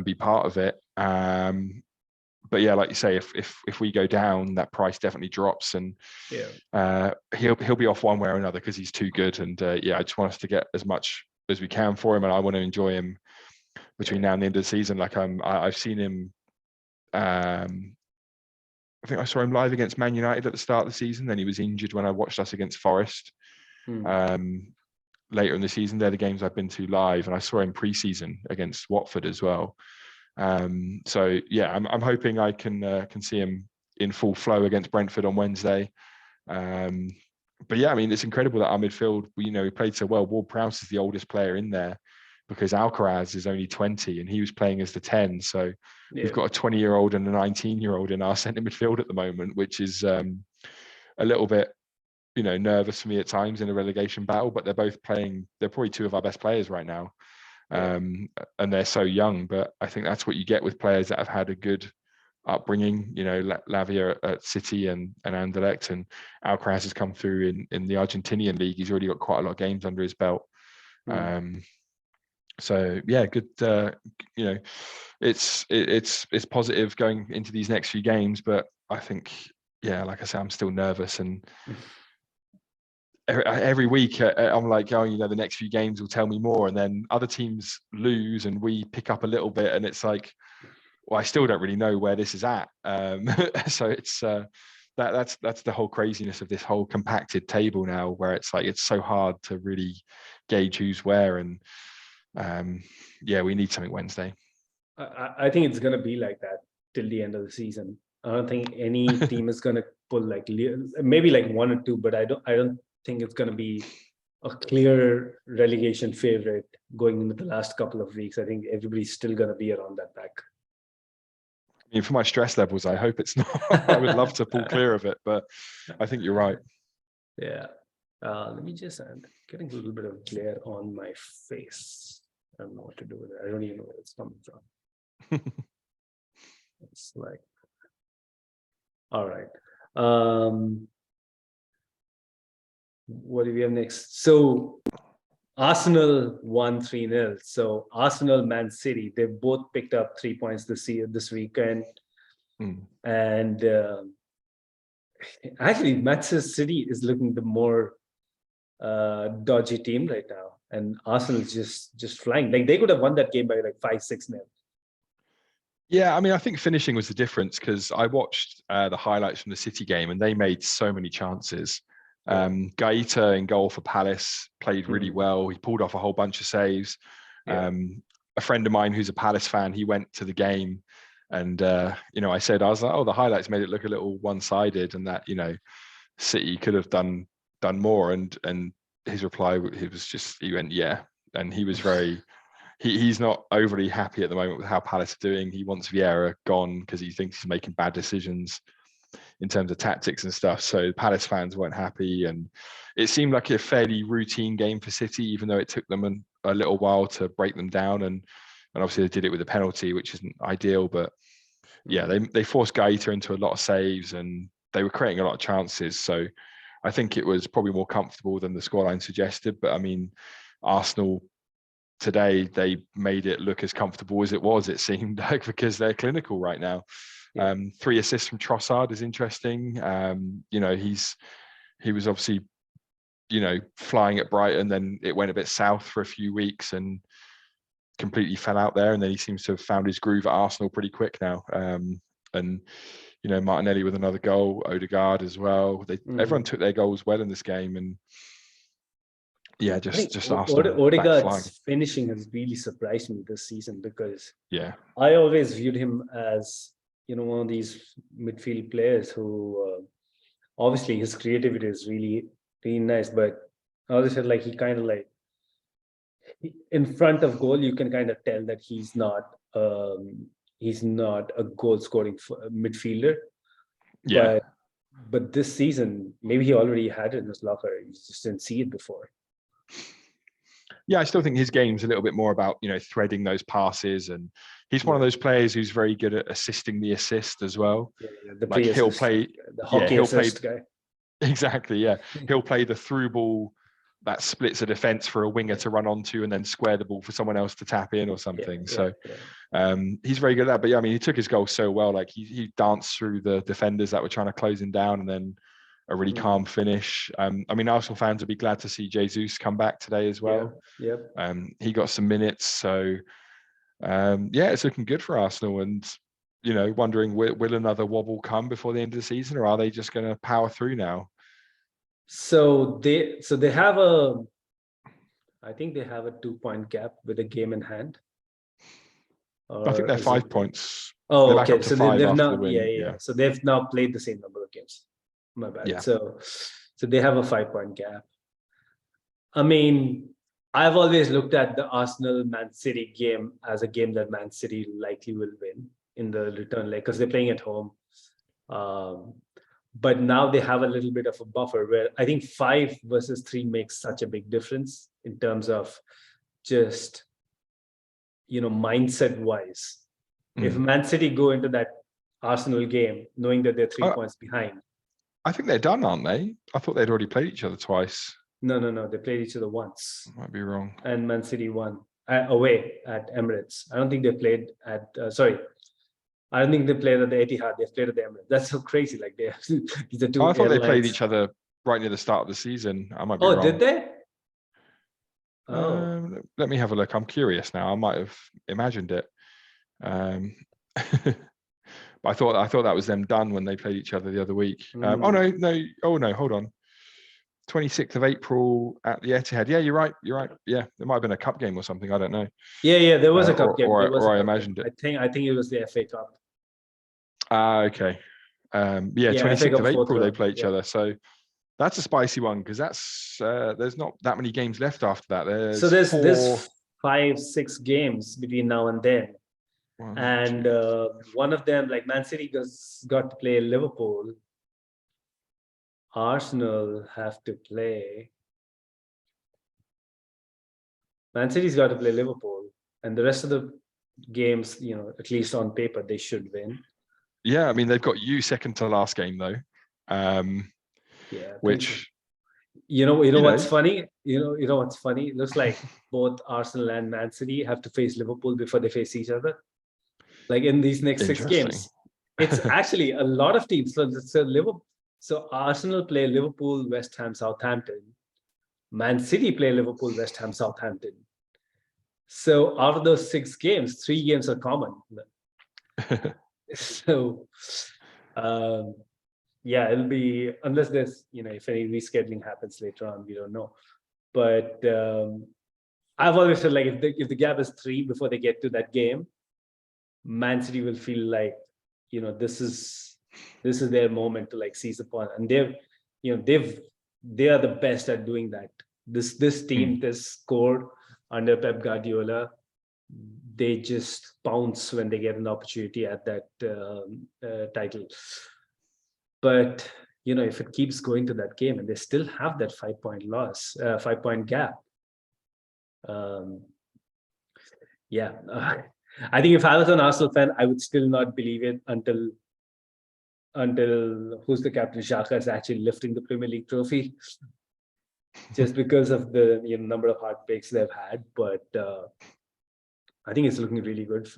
be part of it. But yeah, like you say, if we go down, that price definitely drops, and he'll be off one way or another because he's too good. And I just want us to get as much as we can for him, and I want to enjoy him between now and the end of the season. Like I've seen him. I think I saw him live against Man United at the start of the season. Then he was injured when I watched us against Forest. Later in the season, they're the games I've been to live, and I saw him pre-season against Watford as well. So yeah, I'm hoping I can see him in full flow against Brentford on Wednesday. But yeah, I mean, it's incredible that our midfield, we played so well. Ward-Prowse is the oldest player in there because Alcaraz is only 20 and he was playing as the 10. So we've got a 20-year-old and a 19-year-old in our centre midfield at the moment, which is a little bit, nervous for me at times in a relegation battle, but they're both playing, they're probably two of our best players right now. And they're so young, but I think that's what you get with players that have had a good upbringing. Lavia at City and Anderlecht, and Alcaraz has come through in the Argentinian league. He's already got quite a lot of games under his belt. So yeah, good. It's positive going into these next few games, but I think like I said, I'm still nervous, and every week I'm like, the next few games will tell me more, and then other teams lose and we pick up a little bit, and it's like, well, I still don't really know where this is at. So it's that's the whole craziness of this whole compacted table now, where it's like it's so hard to really gauge who's where, and we need something Wednesday. I think it's gonna be like that till the end of the season. I don't think any team is gonna pull maybe one or two, but I don't think it's going to be a clear relegation favorite going into the last couple of weeks. I think everybody's still going to be around that pack. I mean, for my stress levels, I hope it's not. I would love to pull clear of it, but I think you're right. Yeah. Let me just getting a little bit of glare on my face. I don't know what to do with it. I don't even know where it's coming from. It's like, all right. What do we have next? So Arsenal won 3-0. So Arsenal, Man City, they both picked up 3 points this weekend. And actually, Manchester City is looking the more dodgy team right now. And Arsenal is just flying. Like they could have won that game by 5-6-0. Yeah, I mean, I think finishing was the difference, because I watched the highlights from the City game and they made so many chances. Gaeta in goal for Palace played really well. He pulled off a whole bunch of saves. A friend of mine who's a Palace fan, he went to the game, and I was like, oh, the highlights made it look a little one-sided, and that City could have done more. And his reply, he went, yeah, and he was very. He's not overly happy at the moment with how Palace are doing. He wants Vieira gone because he thinks he's making bad decisions in terms of tactics and stuff. So Palace fans weren't happy, and it seemed like a fairly routine game for City, even though it took them a little while to break them down. And obviously they did it with a penalty, which isn't ideal. But yeah, they forced Gaeta into a lot of saves, and they were creating a lot of chances. So I think it was probably more comfortable than the scoreline suggested. But I mean, Arsenal today, they made it look as comfortable as it was, it seemed like, because they're clinical right now. 3 assists from Trossard is interesting. He was obviously flying at Brighton. Then it went a bit south for a few weeks and completely fell out there. And then he seems to have found his groove at Arsenal pretty quick now. And Martinelli with another goal, Odegaard as well. Everyone took their goals well in this game, and just Arsenal Odegaard's finishing has really surprised me this season, because I always viewed him as one of these midfield players who obviously his creativity is really, really nice, but I always felt like he kind of like in front of goal you can kind of tell that he's not a goal scoring midfielder. But this season maybe he already had it in his locker, he just didn't see it before. I still think his game's a little bit more about threading those passes, and he's one of those players who's very good at assisting the assist as well. Like he'll play the hockey assist guy. Exactly, he'll play the through ball that splits a defense for a winger to run onto and then square the ball for someone else to tap in or something. He's very good at that. But he took his goal so well. Like he danced through the defenders that were trying to close him down, and then a really calm finish. Arsenal fans will be glad to see Jesus come back today as well. He got some minutes, so it's looking good for Arsenal. And wondering will another wobble come before the end of the season, or are they just going to power through now? So they have I think they have a 2-point gap with a game in hand. I think they're 5 points. Oh, okay. So they've now, so they've now played the same number of games. My bad. So they have a 5-point gap. I've always looked at the Arsenal-Man City game as a game that Man City likely will win in the return leg, because they're playing at home. But now they have a little bit of a buffer where I think 5 versus 3 makes such a big difference in terms of just, mindset-wise. If Man City go into that Arsenal game knowing that they're 3 points behind, I think they're done, aren't they? I thought they'd already played each other twice. No. They played each other once. I might be wrong. And Man City won away at Emirates. I don't think they played at. I don't think they played at the Etihad. They played at the Emirates. That's so crazy. Like these are two. I thought they played each other right near the start of the season. I might be wrong. Oh, did they? Oh. Let me have a look. I'm curious now. I might have imagined it. But I thought that was them done when they played each other the other week. Oh no, hold on. 26th of April at the Etihad. Yeah, you're right. Yeah, there might have been a cup game or something. I don't know. Yeah, there was a cup game. Or I imagined it. I think it was the FA Cup. Okay. 26th of April they play each other. So that's a spicy one, because that's there's not that many games left after that. There's 5-6 games between now and then. And one of them, like Man City got to play Liverpool. Arsenal have to play. Man City's got to play Liverpool, and the rest of the games, at least on paper, they should win. Yeah, they've got you second to last game though. Which what's funny? What's funny? It looks like both Arsenal and Man City have to face Liverpool before they face each other. Like in these next 6 games, it's actually a lot of teams. So Arsenal play Liverpool, West Ham, Southampton. Man City play Liverpool, West Ham, Southampton. So out of those 6 games, 3 games are common. So, it'll be, unless there's, if any rescheduling happens later on, we don't know. But I've always felt like if the gap is 3 before they get to that game, Man City will feel like, this is their moment to like seize upon, and they are the best at doing that. This team, this core under Pep Guardiola, they just pounce when they get an opportunity at that title. But if it keeps going to that game and they still have that 5-point gap, I think if I was an Arsenal fan, I would still not believe it until who's the captain, Xhaka, is actually lifting the Premier League trophy, just because of the number of heartbreaks they've had. But I think it's looking really good,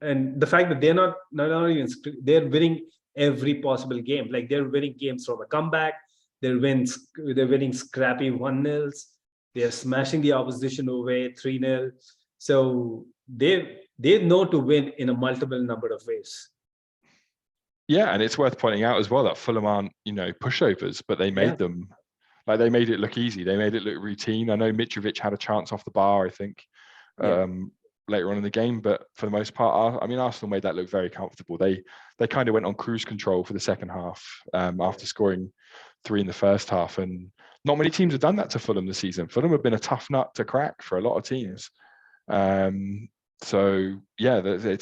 and the fact that they're not even they're winning every possible game. Like they're winning games from a comeback, They're winning scrappy 1-0s. They're smashing the opposition away 3-0. So they know to win in a multiple number of ways. Yeah, and it's worth pointing out as well that Fulham aren't, pushovers, but they made them, like they made it look easy. They made it look routine. I know Mitrovic had a chance off the bar, I think, later on in the game, but for the most part, Arsenal made that look very comfortable. They kind of went on cruise control for the second half after scoring 3 in the first half, and not many teams have done that to Fulham this season. Fulham have been a tough nut to crack for a lot of teams. So yeah, they're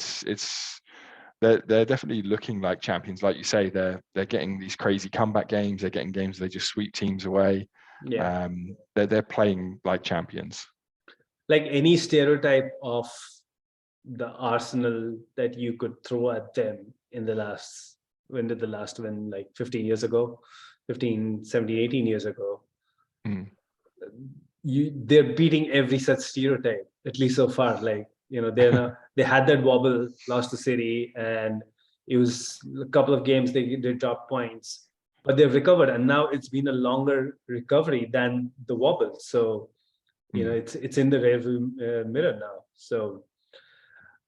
definitely looking like champions. Like you say, they're getting these crazy comeback games. They're getting games where they just sweep teams away. Yeah. They're playing like champions. Like any stereotype of the Arsenal that you could throw at them in the last, when did the last win? Like 15 years ago, 15, 17, 18 years ago. They're beating every such stereotype, at least so far. Like, they had that wobble, lost to City, and it was a couple of games they dropped points, but they've recovered, and now it's been a longer recovery than the wobble. So, it's in the rearview mirror now. So,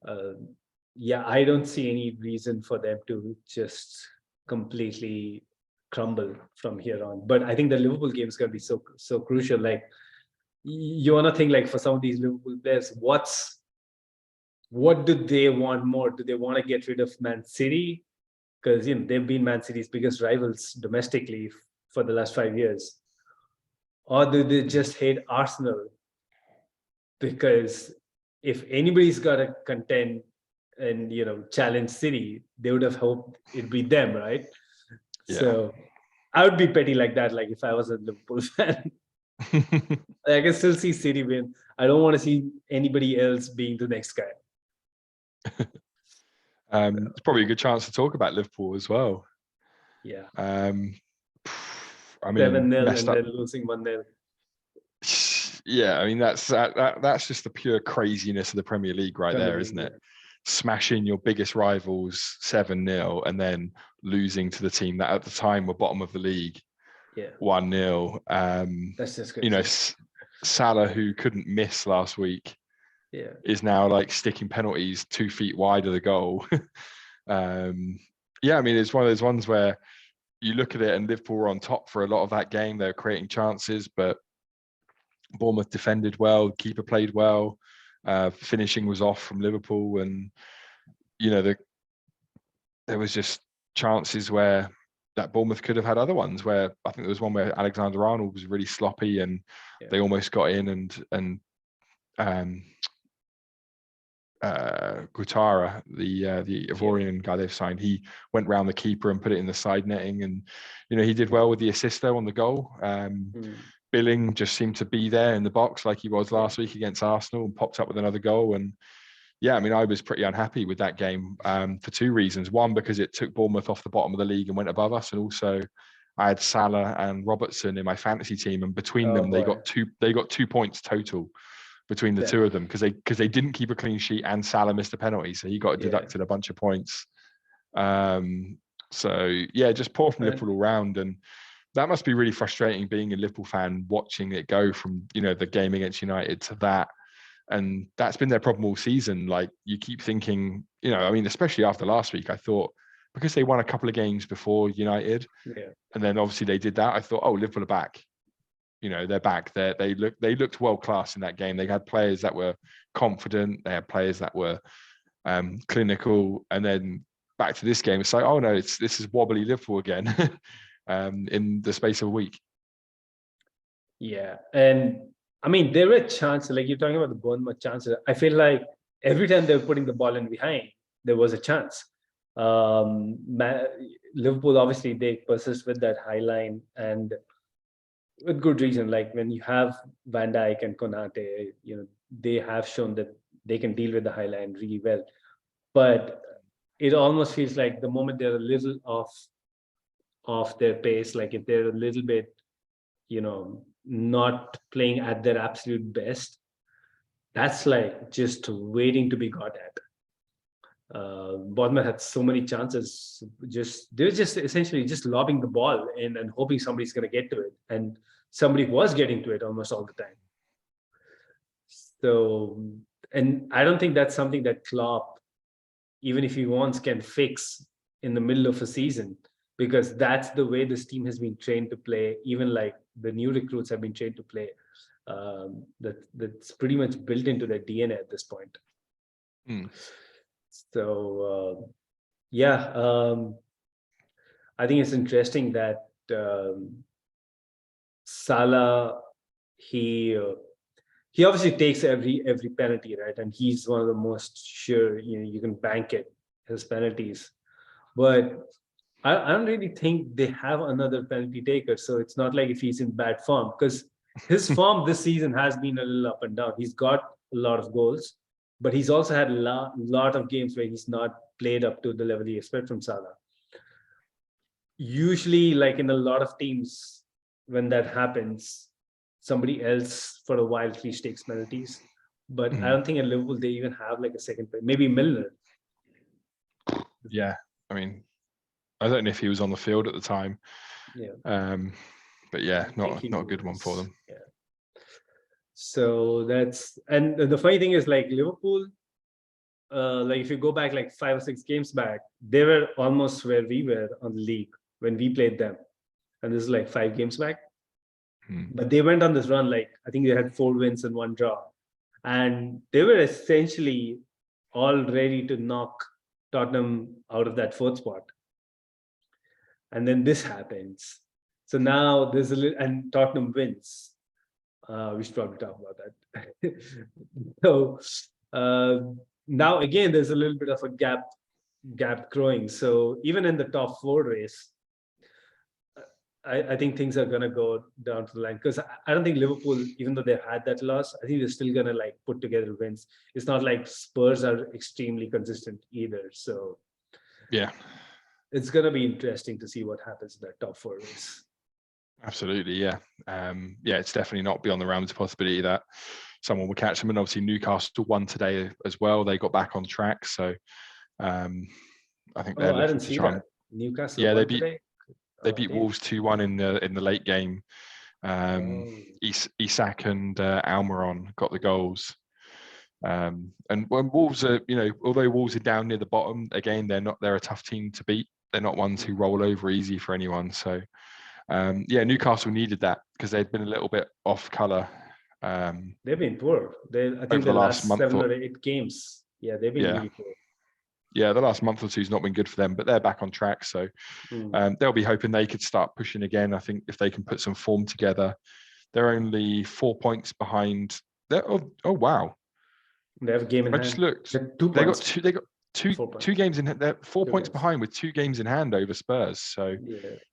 I don't see any reason for them to just completely crumble from here on. But I think the Liverpool game is going to be so crucial. Like, you want to think, like, for some of these Liverpool players, what do they want more? Do they want to get rid of Man City? Because they've been Man City's biggest rivals domestically for the last 5 years. Or do they just hate Arsenal? Because if anybody's got to contend and challenge City, they would have hoped it'd be them, right? Yeah. So I would be petty like that, like if I was a Liverpool fan. I can still see City win. I don't want to see anybody else being the next guy. It's probably a good chance to talk about Liverpool as well. Yeah. 7-0 and then losing 1-0. Yeah, that's just the pure craziness of the Premier League right there, isn't it? Smashing your biggest rivals 7-0 and then losing to the team that at the time were bottom of the league 1-0. That's just good. Salah, who couldn't miss last week, is now like sticking penalties 2 feet wide of the goal. It's one of those ones where you look at it and Liverpool were on top for a lot of that game. They were creating chances, but Bournemouth defended well, keeper played well, finishing was off from Liverpool, and there was just chances where that Bournemouth could have had other ones. Where I think there was one where Alexander-Arnold was really sloppy and they almost got in, and Guattara, the Ivorian guy they've signed, he went round the keeper and put it in the side netting, and he did well with the assist though on the goal. Billing just seemed to be there in the box like he was last week against Arsenal and popped up with another goal. And I was pretty unhappy with that game for 2 reasons. One, because it took Bournemouth off the bottom of the league and went above us, and also I had Salah and Robertson in my fantasy team, and between them they got 2 points total between the two of them because they didn't keep a clean sheet and Salah missed a penalty, so he got deducted a bunch of points. Just poor from Liverpool all round, and that must be really frustrating being a Liverpool fan, watching it go from the game against United to that. And that's been their problem all season. Like, you keep thinking, especially after last week, I thought, because they won a couple of games before United, and then obviously they did that, I thought, oh, Liverpool are back. They're back. They looked world class in that game. They had players that were confident. They had players that were clinical. And then back to this game, it's like, oh no, this is wobbly Liverpool again in the space of a week. Yeah, and there were chances. Like, you're talking about the Bournemouth chances. I feel like every time they were putting the ball in behind, there was a chance. Liverpool, obviously, they persist with that high line, and with good reason. Like, when you have Van Dijk and Konate, they have shown that they can deal with the high line really well. But it almost feels like the moment they're a little off their pace, like if they're a little bit, not playing at their absolute best, that's like just waiting to be got at. Bournemouth had so many chances. They were just essentially just lobbing the ball in and hoping somebody's going to get to it, and somebody was getting to it almost all the time. So, and I don't think that's something that Klopp, even if he wants, can fix in the middle of a season, because that's the way this team has been trained to play. Even like the new recruits have been trained to play. That's pretty much built into their DNA at this point. So I think it's interesting that Salah, he obviously takes every penalty, right? And he's one of the most sure, you can bank it, his penalties. But I don't really think they have another penalty taker. So it's not like if he's in bad form, because his form this season has been a little up and down. He's got a lot of goals, but he's also had a lot of games where he's not played up to the level you expect from Salah. Usually, like in a lot of teams, when that happens, somebody else for a while at least takes penalties. But I don't think at Liverpool they even have like a second player. Maybe Milner. Yeah, I mean, I don't know if he was on the field at the time. Yeah. But yeah, not a good one for them. Yeah. So and the funny thing is, like Liverpool, like if you go back like 5 or 6 games back, they were almost where we were on the league when we played them, and this is like 5 games back. But they went on this run, like I think they had 4 wins and 1 draw, and they were essentially all ready to knock Tottenham out of that 4th spot. And then this happens. So now there's a little, and Tottenham wins. We should probably talk about that. So now again, there's a little bit of a gap growing. So even in the top 4 race, I think things are going to go down to the line, because I don't think Liverpool, even though they've had that loss, I think they're still going to like put together wins. It's not like Spurs are extremely consistent either. So yeah, it's going to be interesting to see what happens in that top 4 race. Absolutely, yeah. It's definitely not beyond the realms of possibility that someone will catch them. And obviously Newcastle won today as well. They got back on track. So I think they're looking to try. Newcastle. Yeah, they beat Wolves 2-1 in the late game. Isak and Almiron got the goals. And when Wolves are, although Wolves are down near the bottom, again, they're a tough team to beat. They're not ones who roll over easy for anyone. So Newcastle needed that because they'd been a little bit off colour. They've been poor. I think the last month 7 or 8 games. Yeah, they've been really poor. Yeah, the last month or two has not been good for them, but they're back on track. So they'll be hoping they could start pushing again. I think if they can put some form together, they're only 4 points behind. Oh wow! They have a game in hand. I just looked. They got two games in. They're 4 points behind with 2 games in hand over Spurs. So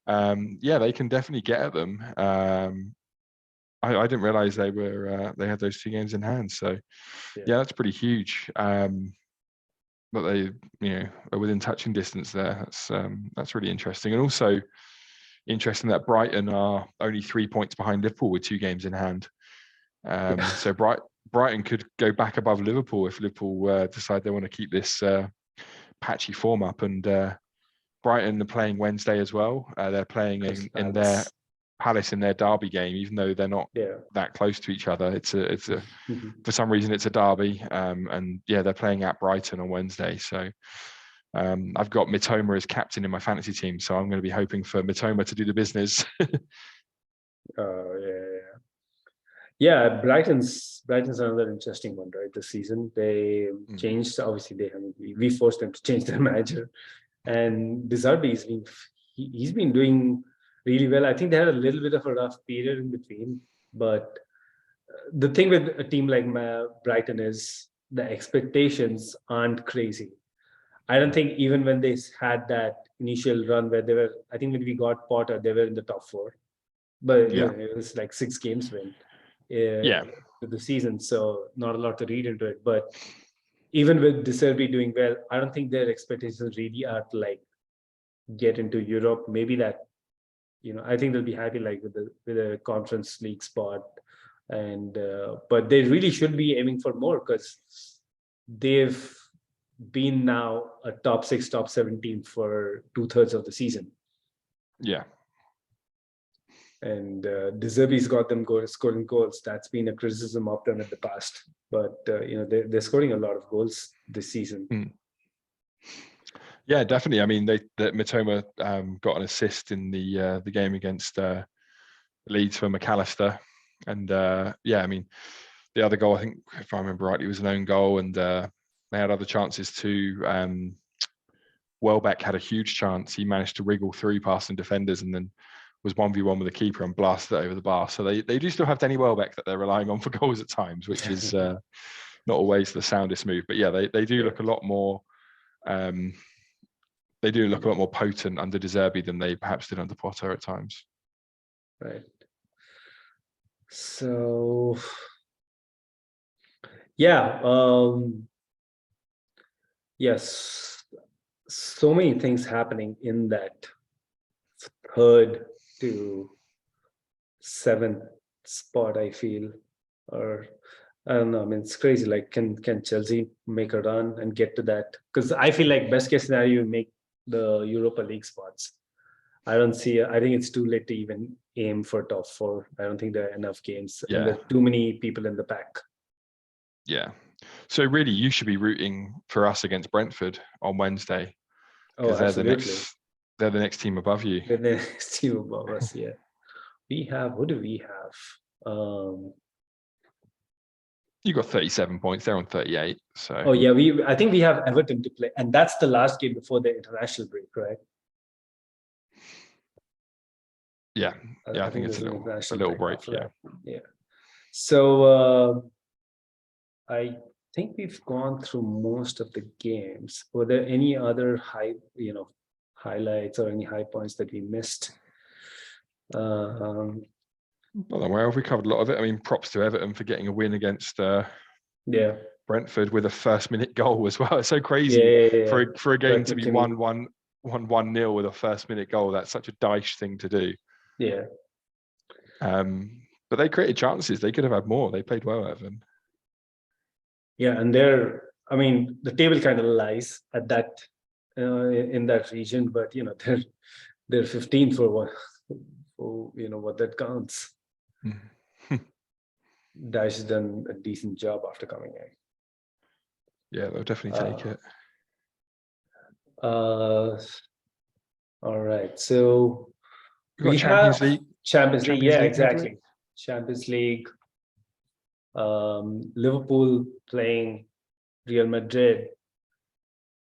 they can definitely get at them. I didn't realize they had those 2 games in hand. So that's pretty huge. But they, are within touching distance there. That's really interesting. And also interesting that Brighton are only 3 points behind Liverpool with 2 games in hand. So Brighton could go back above Liverpool if Liverpool decide they want to keep this patchy form up. And Brighton are playing Wednesday as well. They're playing in their Palace in their derby game, even though they're not that close to each other. It's a for some reason it's a derby, and they're playing at Brighton on Wednesday. So I've got Mitoma as captain in my fantasy team, so I'm going to be hoping for Mitoma to do the business. Brighton's another interesting one, right? This season they changed. Obviously, we forced them to change their manager, and De Zerbi's he's been doing really well. I think they had a little bit of a rough period in between, but the thing with a team like Brighton is the expectations aren't crazy. I don't think even when they had that initial run where they were, I think when we got Potter, they were in the top 4, but it was like 6 games win to the season, so not a lot to read into it. But even with De Zerbi doing well, I don't think their expectations really are to like get into Europe. Maybe that. I think they'll be happy like with a Conference League spot, and but they really should be aiming for more, because they've been now a top 6, top 7 team for 2/3 of the season. Yeah. And De Zerbi's got them scoring goals. That's been a criticism of them in the past. But they're scoring a lot of goals this season. Yeah, definitely. I mean, Mitoma got an assist in the game against Leeds for McAllister, and I mean, the other goal, I think, if I remember rightly, was an own goal, and they had other chances too. Welbeck had a huge chance. He managed to wriggle through past some defenders and then was 1v1 with the keeper and blasted it over the bar. So they do still have Denny Welbeck that they're relying on for goals at times, which is not always the soundest move. But yeah, they do look a lot more. They do look a lot more potent under De Zerbi than they perhaps did under Potter at times. Right. So, yeah. Yes. So many things happening in that 3rd to 7th spot, I feel. Or I don't know. I mean, it's crazy. Like, can Chelsea make a run and get to that? Because I feel like best case scenario, you make the Europa League spots. I think it's too late to even aim for top 4. I don't think there are enough games. Yeah. And there are too many people in the pack. Yeah. So really, you should be rooting for us against Brentford on Wednesday. Oh, absolutely. They're the next team above you. They're the next team above us, yeah. What do we have? You got 37 points. They're on 38. So. Oh yeah, I think we have Everton to play, and that's the last game before the international break, right? Yeah, I think it's a little break. Yeah. So I think we've gone through most of the games. Were there any other highlights or any high points that we missed? Well, we covered a lot of it. I mean, props to Everton for getting a win against Brentford with a first-minute goal as well. It's so crazy for a game to be 1-1-0 with a first-minute goal. That's such a Dyche thing to do. Yeah. But they created chances. They could have had more. They played well, Everton. Yeah, and the table kind of lies at that in that region, but they're 15 for what what that counts. Dash has done a decent job after coming in. Yeah, they'll definitely take it. All right, so we have Champions League, yeah, exactly. Champions League. Liverpool playing Real Madrid.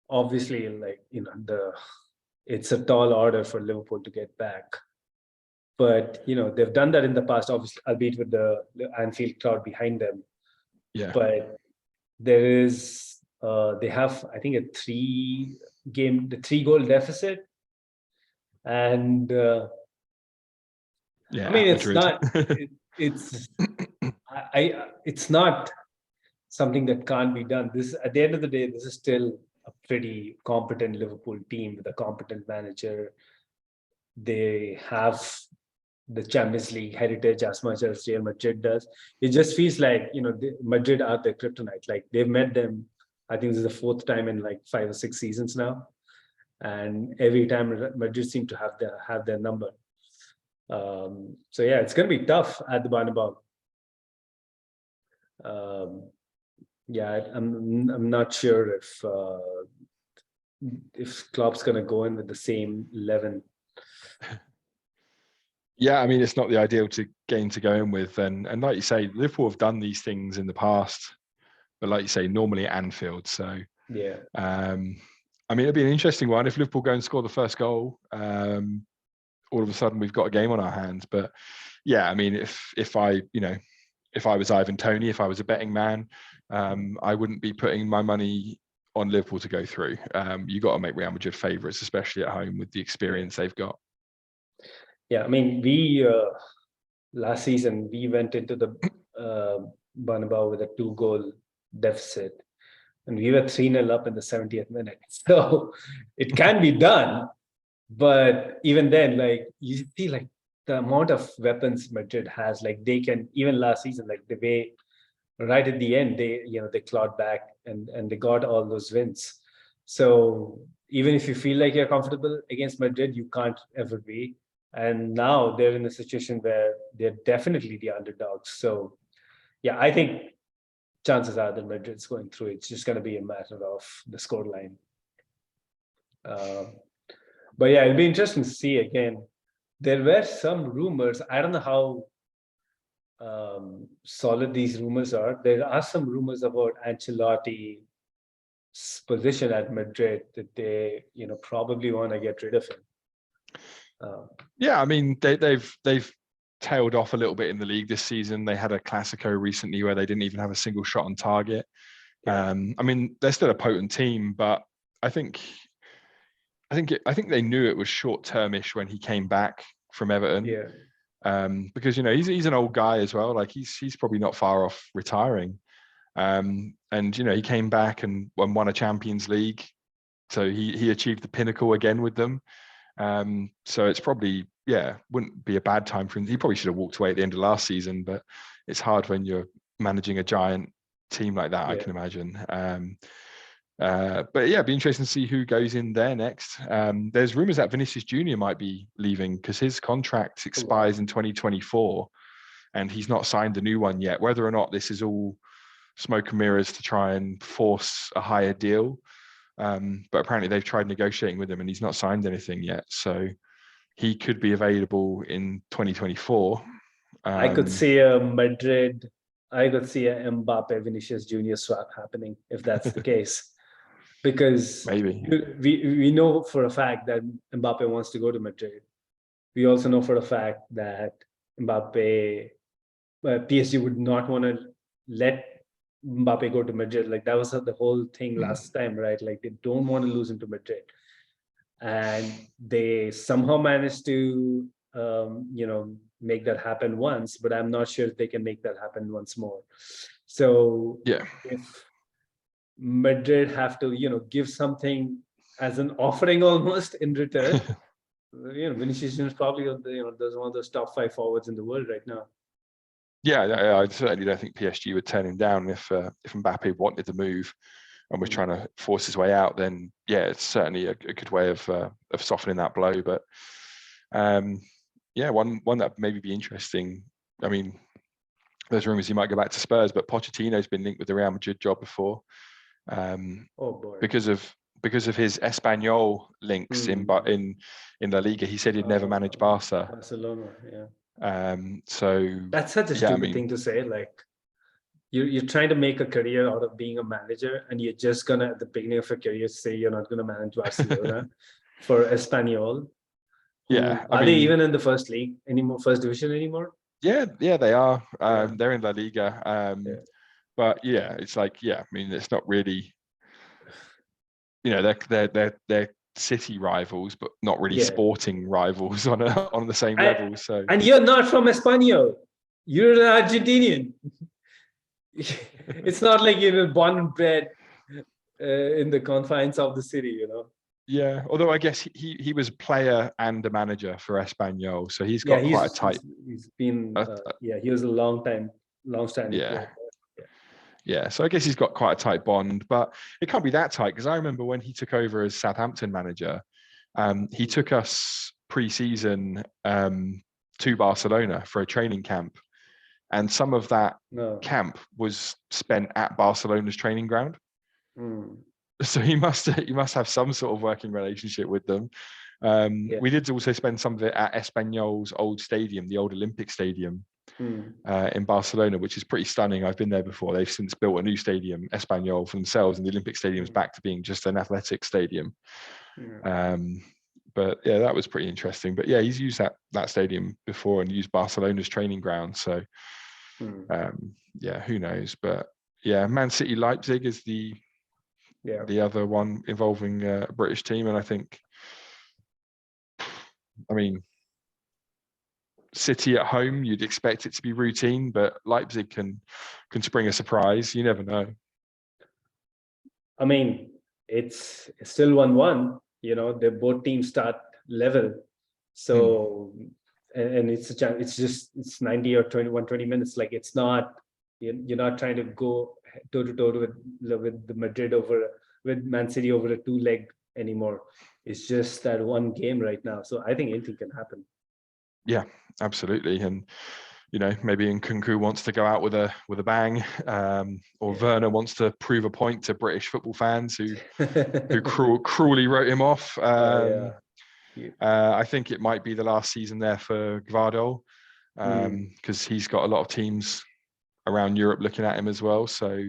Obviously, it's a tall order for Liverpool to get back. But they've done that in the past, obviously, albeit with the Anfield crowd behind them. Yeah. But they have, I think, a 3-goal deficit, and yeah, I mean, it's Madrid. not. It's not something that can't be done. At the end of the day, this is still a pretty competent Liverpool team with a competent manager. They have the Champions League heritage as much as Real Madrid does. It just feels like Madrid are their kryptonite. Like, they've met them. I think this is the 4th time in like 5 or 6 seasons now, and every time Madrid seem to have their number. So yeah, it's going to be tough at the Bernabeu. I'm not sure if Klopp's going to go in with the same 11. Yeah, I mean, it's not the ideal game to go in with, and like you say, Liverpool have done these things in the past, but like you say, normally at Anfield. So yeah, I mean, it'd be an interesting one if Liverpool go and score the first goal. All of a sudden, we've got a game on our hands. But yeah, I mean, if I was Ivan Toney, if I was a betting man, I wouldn't be putting my money on Liverpool to go through. You got to make Real Madrid favourites, especially at home with the experience they've got. Yeah, I mean, we last season we went into the Bernabeu with a 2-goal deficit, and we were 3-0 up in the 70th minute. So it can be done, but even then, like, you see, like, the amount of weapons Madrid has, like, they can, even last season, like, the way right at the end they clawed back and they got all those wins. So even if you feel like you're comfortable against Madrid, you can't ever be. And now they're in a situation where they're definitely the underdogs. So yeah, I think chances are that Madrid's going through. It's just going to be a matter of the scoreline. But yeah, it'll be interesting to see again. There were some rumors. I don't know how solid these rumors are. There are some rumors about Ancelotti's position at Madrid that they, probably want to get rid of him. Yeah, I mean they've tailed off a little bit in the league this season. They had a Clasico recently where they didn't even have a single shot on target. Yeah. I mean they're still a potent team, but I think they knew it was short-termish when he came back from Everton. Yeah. Because he's an old guy as well. Like he's probably not far off retiring. And he came back and won a Champions League, so he achieved the pinnacle again with them. So it's probably wouldn't be a bad time for him. He probably should have walked away at the end of last season, but it's hard when you're managing a giant team like that. I can imagine. But yeah, it'd be interesting to see who goes in there next. There's rumors that Vinicius Junior might be leaving because his contract expires in 2024 and he's not signed a new one yet. Whether or not this is all smoke and mirrors to try and force a higher deal, but apparently they've tried negotiating with him and he's not signed anything yet, so he could be available in 2024. I could see a Madrid, I could see a Mbappe Vinicius Junior swap happening if that's the case. Because maybe we know for a fact that Mbappe wants to go to Madrid. We also know for a fact that Mbappe, PSG would not want to let Mbappe go to Madrid. Like that was the whole thing last time, right? Like they don't want to lose him to Madrid, and they somehow managed to, make that happen once. But I'm not sure if they can make that happen once more. So if Madrid have to, give something as an offering almost in return, Vinicius is probably, there's one of those top 5 forwards in the world right now. Yeah, I certainly don't think PSG would turn him down if Mbappe wanted the move and was trying to force his way out. Then it's certainly a good way of softening that blow. But one that maybe be interesting. I mean, there's rumors he might go back to Spurs, but Pochettino's been linked with the Real Madrid job before. Because of his Espanyol links in La Liga. He said he'd never manage Barcelona. So that's such a stupid thing to say. Like you're trying to make a career out of being a manager, and you're just gonna at the beginning of your career say you're not gonna manage Barcelona for Espanyol. Are they even in the first league anymore, first division anymore? Yeah, they are. They're in La Liga. But it's like, it's not really, they're city rivals, but not really sporting rivals on the same level. So, and you're not from Espanyol, you're an Argentinian. It's not like you're born and bred in the confines of the city, Yeah, although I guess he was a player and a manager for Espanyol, so he's got quite a tight. He's been he was a long-standing player. Yeah, so I guess he's got quite a tight bond, but it can't be that tight because I remember when he took over as Southampton manager, he took us pre-season to Barcelona for a training camp, and some of that camp was spent at Barcelona's training ground. So he must have some sort of working relationship with them. We did also spend some of it at Espanyol's old stadium, the old Olympic Stadium. In Barcelona, which is pretty stunning. I've been there before. They've since built a new stadium, Espanyol, for themselves, and the Olympic Stadium is back to being just an athletic stadium. But that was pretty interesting. But he's used that stadium before and used Barcelona's training ground. So who knows? But Man City Leipzig is the other one involving a British team, and I think, City at home, you'd expect it to be routine, but Leipzig can spring a surprise. You never know. It's still 1-1. They both teams start level, so and it's 90 or 120 minutes. Like it's not, you're not trying to go toe to toe with the Madrid over with Man City over a 2-leg anymore. It's just that one game right now. So I think anything can happen. Yeah, absolutely. And maybe Nkunku wants to go out with a bang, or Werner wants to prove a point to British football fans who cruelly wrote him off. I think it might be the last season there for Gvardiol, because he's got a lot of teams around Europe looking at him as well. So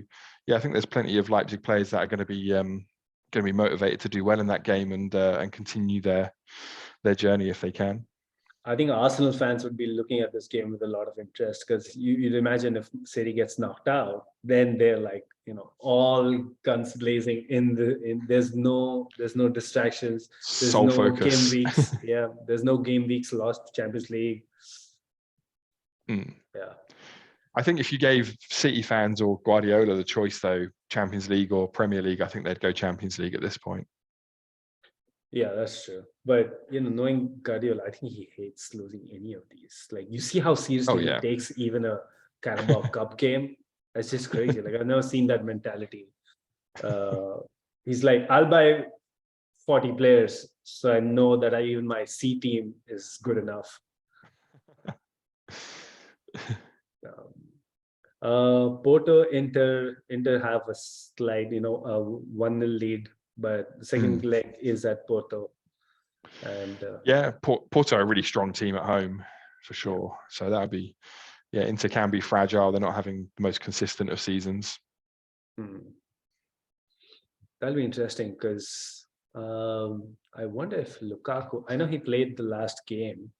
yeah, I think there's plenty of Leipzig players that are going to be motivated to do well in that game and continue their journey if they can. I think Arsenal fans would be looking at this game with a lot of interest, because you'd imagine if City gets knocked out, then they're like, all guns blazing there's no distractions. There's Sole no focus. game weeks. Yeah, there's no game weeks lost Champions League. Yeah. I think if you gave City fans or Guardiola the choice, though, Champions League or Premier League, I think they'd go Champions League at this point. Yeah, that's true. But knowing Guardiola, I think he hates losing any of these. Like, you see how seriously he takes even a Carabao Cup game. That's just crazy. Like, I've never seen that mentality. He's like, I'll buy 40 players, so I know that even my C team is good enough. Porto Inter have a slight, 1-0 lead, but the second leg is at Porto. And Porto are a really strong team at home for sure. So that would be, Inter can be fragile. They're not having the most consistent of seasons. That'll be interesting, because I wonder if Lukaku, I know he played the last game.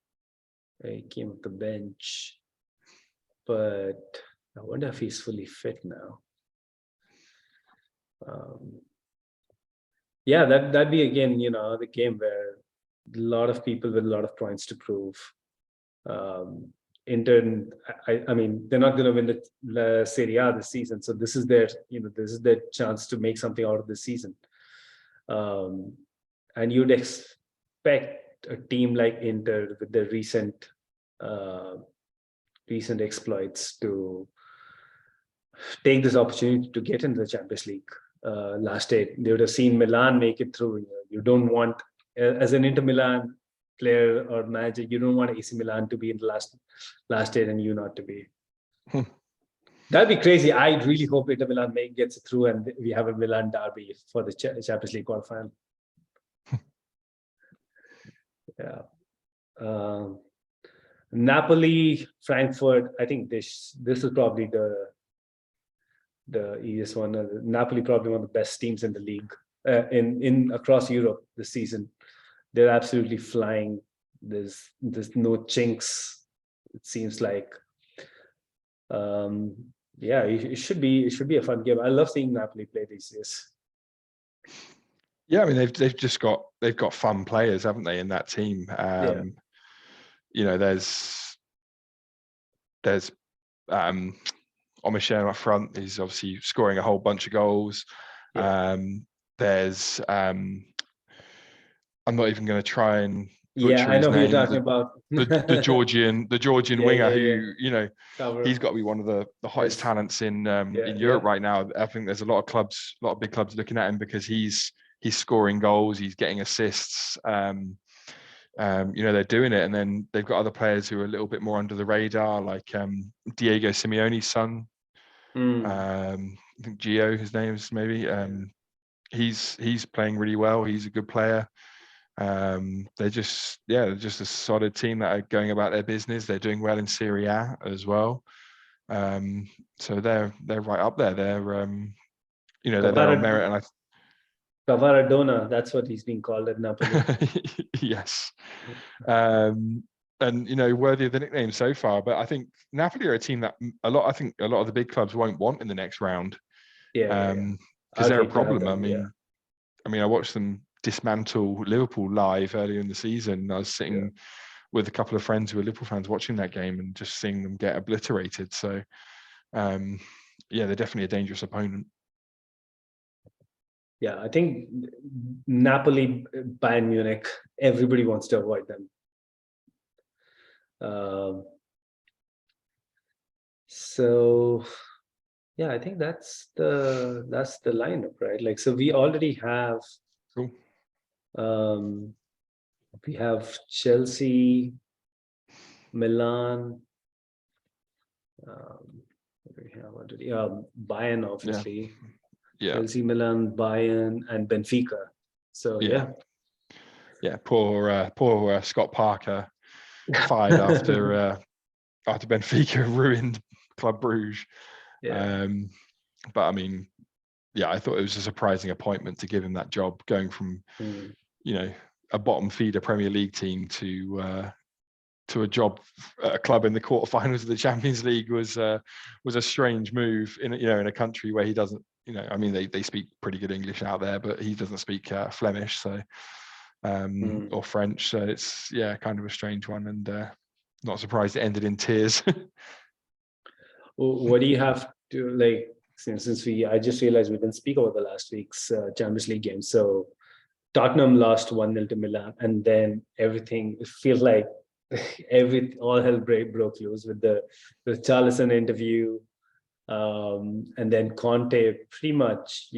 He came off the bench, but I wonder if he's fully fit now. That'd be again, the game where a lot of people with a lot of points to prove. Inter, I mean, they're not going to win the Serie A this season, so this is their chance to make something out of the season. And you'd expect a team like Inter with their recent exploits to take this opportunity to get into the Champions League. Last year, they would have seen Milan make it through. You don't want, as an Inter Milan player or manager, you don't want AC Milan to be in the last eight and you not to be. That'd be crazy. I really hope Inter Milan gets it through and we have a Milan derby for the Champions League quarterfinal. Napoli, Frankfurt. I think this is probably the easiest one. Napoli probably one of the best teams in the league in across Europe this season. They're absolutely flying. There's no chinks. It seems like. It should be a fun game. I love seeing Napoli play these days. Yeah, I mean they've got fun players, haven't they, in that team? There's Omichel up front. He's obviously scoring a whole bunch of goals. There's I'm not even going to try and butcher I know his who name. you're talking about. the Georgian winger who he's got to be one of the hottest talents in Europe right now. I think there's a lot of big clubs looking at him because he's scoring goals, he's getting assists. They're doing it, and then they've got other players who are a little bit more under the radar, like Diego Simeone's son. I think Gio, his name is maybe. He's playing really well. He's a good player. They're just a solid team that are going about their business. They're doing well in Serie A as well. So they're right up there. They're they're on merit, and Cavaradona, that's what he's being called at Napoli. Yes. And worthy of the nickname so far. But I think Napoli are a team that a lot of the big clubs won't want in the next round. Because they're a problem. I mean, I watched them dismantle Liverpool live earlier in the season. I was sitting with a couple of friends who are Liverpool fans watching that game and just seeing them get obliterated. So, they're definitely a dangerous opponent. Yeah, I think Napoli, Bayern Munich, everybody wants to avoid them. So Yeah, I think that's the lineup, right? Like, so we already have Cool. we have Chelsea, Milan, what do we have already? Bayern, obviously. Yeah. Chelsea, Milan, Bayern, and Benfica. So Yeah. Poor Scott Parker fired after Benfica ruined Club Bruges. Yeah. But I mean, yeah, I thought it was a surprising appointment to give him that job, going from a bottom feeder Premier League team to a job at a club in the quarterfinals of the Champions League was a strange move in a country where he doesn't, I mean, they speak pretty good English out there, but he doesn't speak Flemish, so or French, so it's kind of a strange one, and not surprised it ended in tears. What do you have to, like, since I just realized we didn't speak about the last week's Champions League game. So Tottenham lost 1-0 to Milan, and then everything, it feels like all hell broke loose with the Richarlison interview, and then Conte pretty much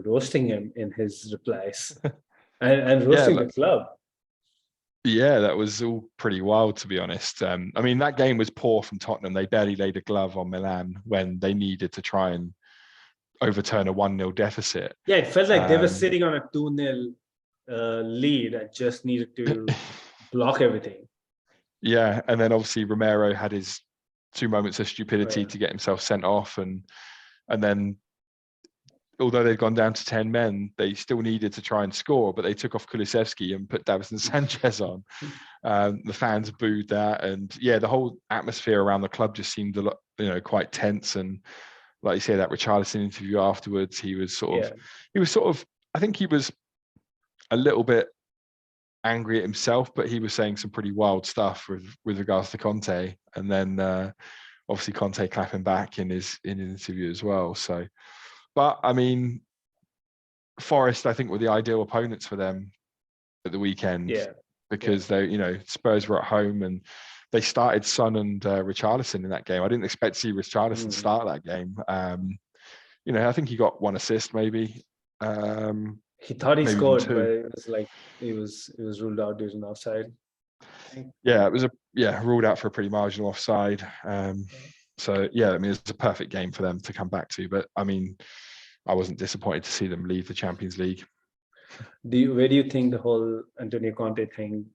roasting him in his replies, and roasting the club. Yeah, that was all pretty wild, to be honest. I mean, that game was poor from Tottenham. They barely laid a glove on Milan when they needed to try and overturn a 1-0 deficit. Yeah, it felt like they were sitting on a 2-0 lead and just needed to block everything. Yeah, and then obviously Romero had his 2 moments of stupidity to get himself sent off, and then although they'd gone down to 10 men, they still needed to try and score, but they took off Kulusevski and put Davinson Sanchez on. The fans booed that, and the whole atmosphere around the club just seemed a lot, quite tense. And like you say, that Richarlison interview afterwards, he was sort of, I think he was a little bit angry at himself, but he was saying some pretty wild stuff with regards to Conte, and then obviously Conte clapping back in his interview as well. So, but I mean, Forest, I think, were the ideal opponents for them at the weekend, because they, Spurs were at home and they started Son and Richarlison in that game. I didn't expect to see Richarlison start that game. I think he got 1 assist maybe. He thought he scored, but it was like it was ruled out due to an offside. Yeah, it was ruled out for a pretty marginal offside. So I mean, it's a perfect game for them to come back to. But I mean, I wasn't disappointed to see them leave the Champions League. Where do you think the whole Antonio Conte thing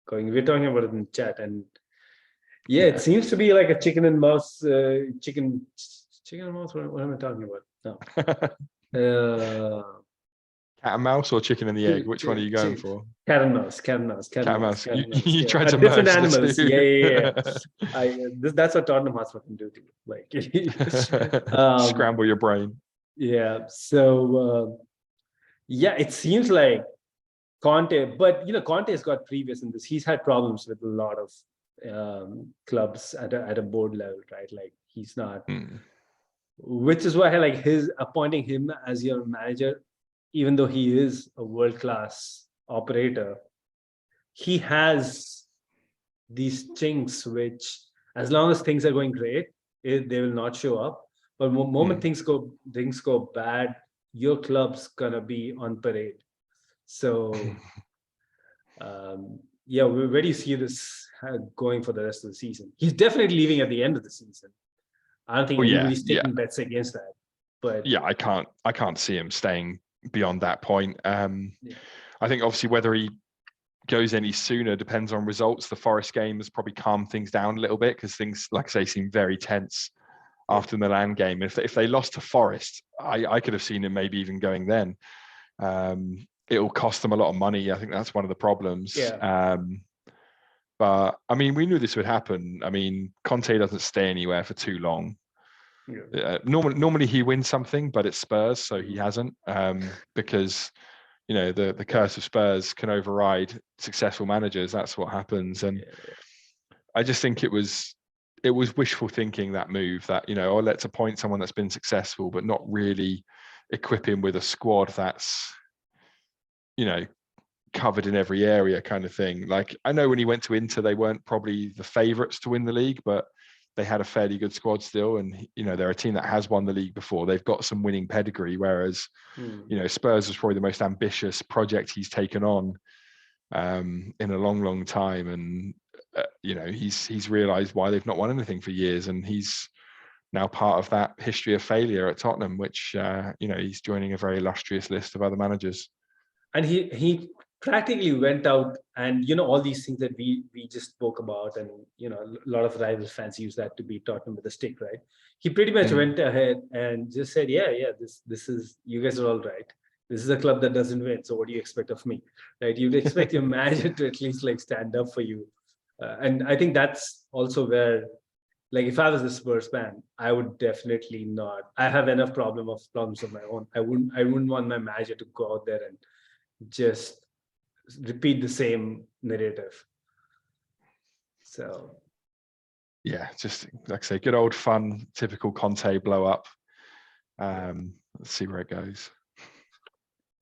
going? We're talking about it in chat, and it seems to be like a chicken and mouse. Chicken and mouse. What am I talking about? No. Cat and mouse or chicken and the egg? Which one are you going for? Cat and mouse. Cat and mouse. You tried to merge different animals. the two. That's what Tottenham Hotspur can do to you. Like scramble your brain. Yeah. So it seems like Conte, but Conte's got previous in this. He's had problems with a lot of clubs at a board level, right? Like he's not, which is why I like his appointing him as your manager. Even though he is a world-class operator, he has these chinks which, as long as things are going great, they will not show up. But the moment things go bad, your club's gonna be on parade. So, where do you see this going for the rest of the season? He's definitely leaving at the end of the season. I don't think anybody's taking bets against that. But I can't see him staying beyond that point. I think obviously whether he goes any sooner depends on results. The Forest game has probably calmed things down a little bit, because things, like I say, seem very tense after the Milan game. If they lost to Forest, I could have seen him maybe even going then. It'll cost them a lot of money. I think that's one of the problems. But I mean, we knew this would happen. I mean, Conte doesn't stay anywhere for too long. Normally he wins something, but it's Spurs, so he hasn't, because the curse of Spurs can override successful managers. That's what happens. And I just think it was wishful thinking, that move, that let's appoint someone that's been successful but not really equip him with a squad that's covered in every area, kind of thing. Like, I know when he went to Inter, they weren't probably the favourites to win the league, but they had a fairly good squad still, and they're a team that has won the league before. They've got some winning pedigree, whereas Spurs was probably the most ambitious project he's taken on in a long time, and he's realised why they've not won anything for years, and he's now part of that history of failure at Tottenham, which he's joining a very illustrious list of other managers. And he practically went out, and all these things that we just spoke about, and a lot of rival fans use that to beat Tottenham with a stick, right? He pretty much went ahead and just said, yeah, this is, you guys are all right. This is a club that doesn't win, so what do you expect of me, right? You'd expect your manager to at least like stand up for you, and I think that's also where, like, if I was a Spurs fan, I would definitely not. I have enough problems of my own. I wouldn't want my manager to go out there and just repeat the same narrative. So yeah, just like I say, good old fun, typical Conte blow up. Let's see where it goes.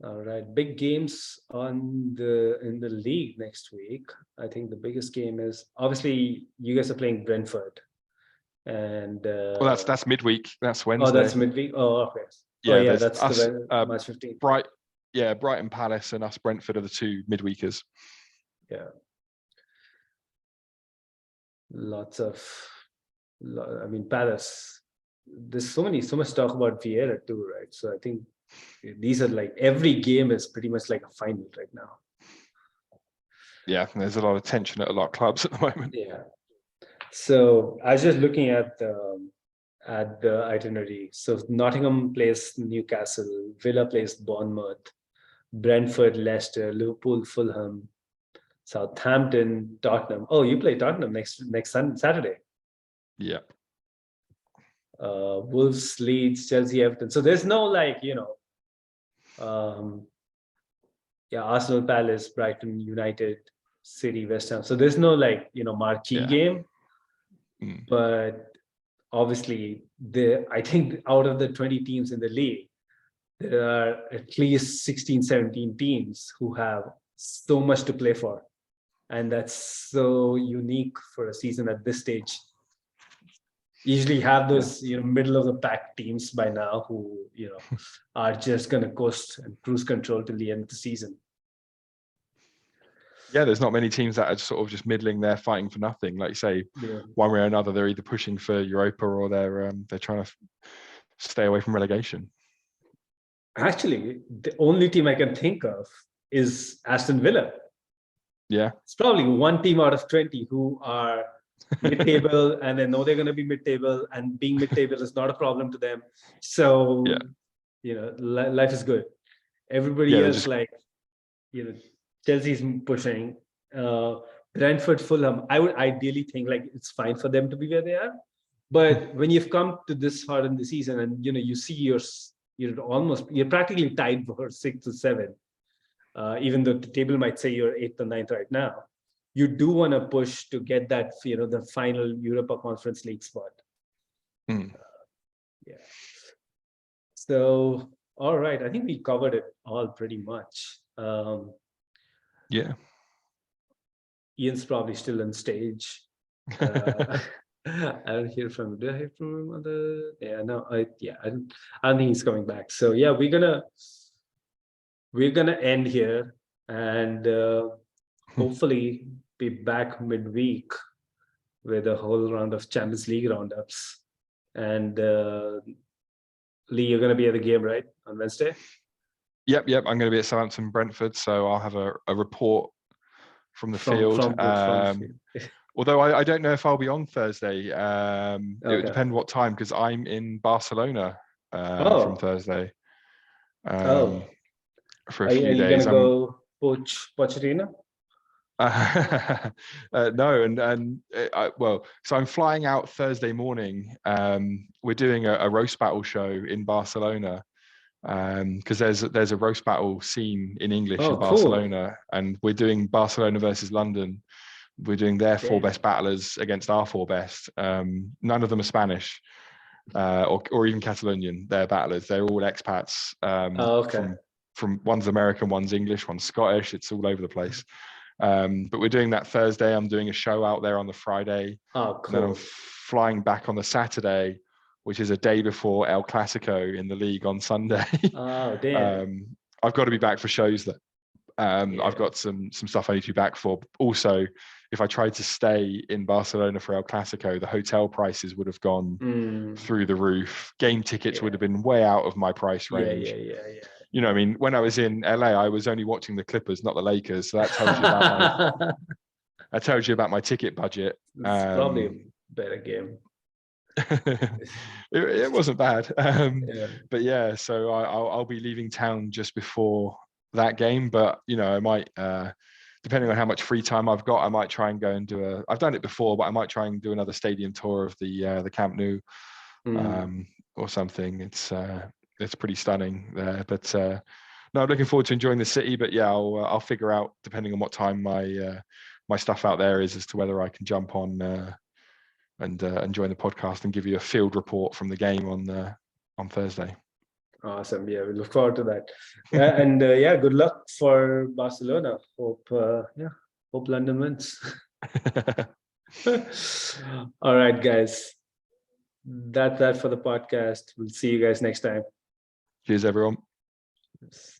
All right, big games in the league next week. I think the biggest game is, obviously, you guys are playing Brentford, and well, that's midweek. That's Wednesday. Oh, that's midweek. Oh, okay. Yeah, that's us, the March 15th. Brighton Palace and us Brentford are the two midweekers. Yeah. I mean, Palace. There's so much talk about Vieira too, right? So I think these are like, every game is pretty much like a final right now. Yeah, there's a lot of tension at a lot of clubs at the moment. Yeah. So I was just looking at the itinerary. So Nottingham plays Newcastle, Villa plays Bournemouth, Brentford, Leicester, Liverpool, Fulham, Southampton, Tottenham. Oh, you play Tottenham next Saturday. Yeah. Wolves, Leeds, Chelsea, Everton. So there's no Arsenal, Palace, Brighton, United, City, West Ham. So there's no marquee game. But obviously, I think out of the 20 teams in the league, there are at least 16, 17 teams who have so much to play for. And that's so unique for a season at this stage. Usually have those middle of the pack teams by now who are just going to coast and cruise control till the end of the season. Yeah, there's not many teams that are sort of just middling there, fighting for nothing. Like you say, one way or another, they're either pushing for Europa or they're trying to stay away from relegation. Actually, the only team I can think of is Aston Villa. Yeah, it's probably one team out of 20 who are mid-table, and they know they're going to be mid-table, and being mid-table is not a problem to them. So life is good. Everybody else, Chelsea's pushing, Brentford, Fulham. I would ideally think it's fine for them to be where they are, but when you've come to this far in the season, and you see you're practically tied for 6th to 7th, even though the table might say you're 8th or 9th right now. You do want to push to get that, the final Europa Conference League spot. So, all right. I think we covered it all pretty much. Ian's probably still on stage. I don't hear from him. Do I hear from him on the? Yeah, no. I don't think he's coming back. So yeah, we're gonna end here, and hopefully be back midweek with a whole round of Champions League roundups. And Lee, you're going to be at the game, right, on Wednesday? Yep. I'm going to be at Southampton, Brentford, so I'll have a report from the field. Although I don't know if I'll be on Thursday. It would depend what time, because I'm in Barcelona from Thursday for a few days. Are you going to go Pochettino? So I'm flying out Thursday morning. We're doing a roast battle show in Barcelona, because there's a roast battle scene in English in Barcelona, and we're doing Barcelona versus London. We're doing their four best battlers against our four best. None of them are Spanish or even Catalonian. They're battlers. They're all expats. From one's American, one's English, one's Scottish. It's all over the place. But we're doing that Thursday. I'm doing a show out there on the Friday. Oh, And then I'm cool. flying back on the Saturday, which is a day before El Clasico in the league on Sunday. Oh, damn. I've got to be back for shows that Yeah. I've got some stuff I need to be back for. Also, if I tried to stay in Barcelona for El Clasico, the hotel prices would have gone through the roof. Game tickets would have been way out of my price range. Yeah. You know, I mean, when I was in LA, I was only watching the Clippers, not the Lakers. So that tells you about my ticket budget. It's probably a better game. It wasn't bad. Yeah. But yeah, so I'll be leaving town just before that game. But you know, I might, depending on how much free time I've got, I might try and go and do I've done it before, but I might try and do another stadium tour of the Camp Nou, or something. It's pretty stunning there. But no, I'm looking forward to enjoying the city. But yeah, I'll figure out, depending on what time my stuff out there is, as to whether I can jump on and join the podcast and give you a field report from the game on Thursday. Awesome. Yeah, we look forward to that. And yeah, good luck for Barcelona. Hope London wins. All right, guys. That's that for the podcast. We'll see you guys next time. Cheers, everyone. Yes.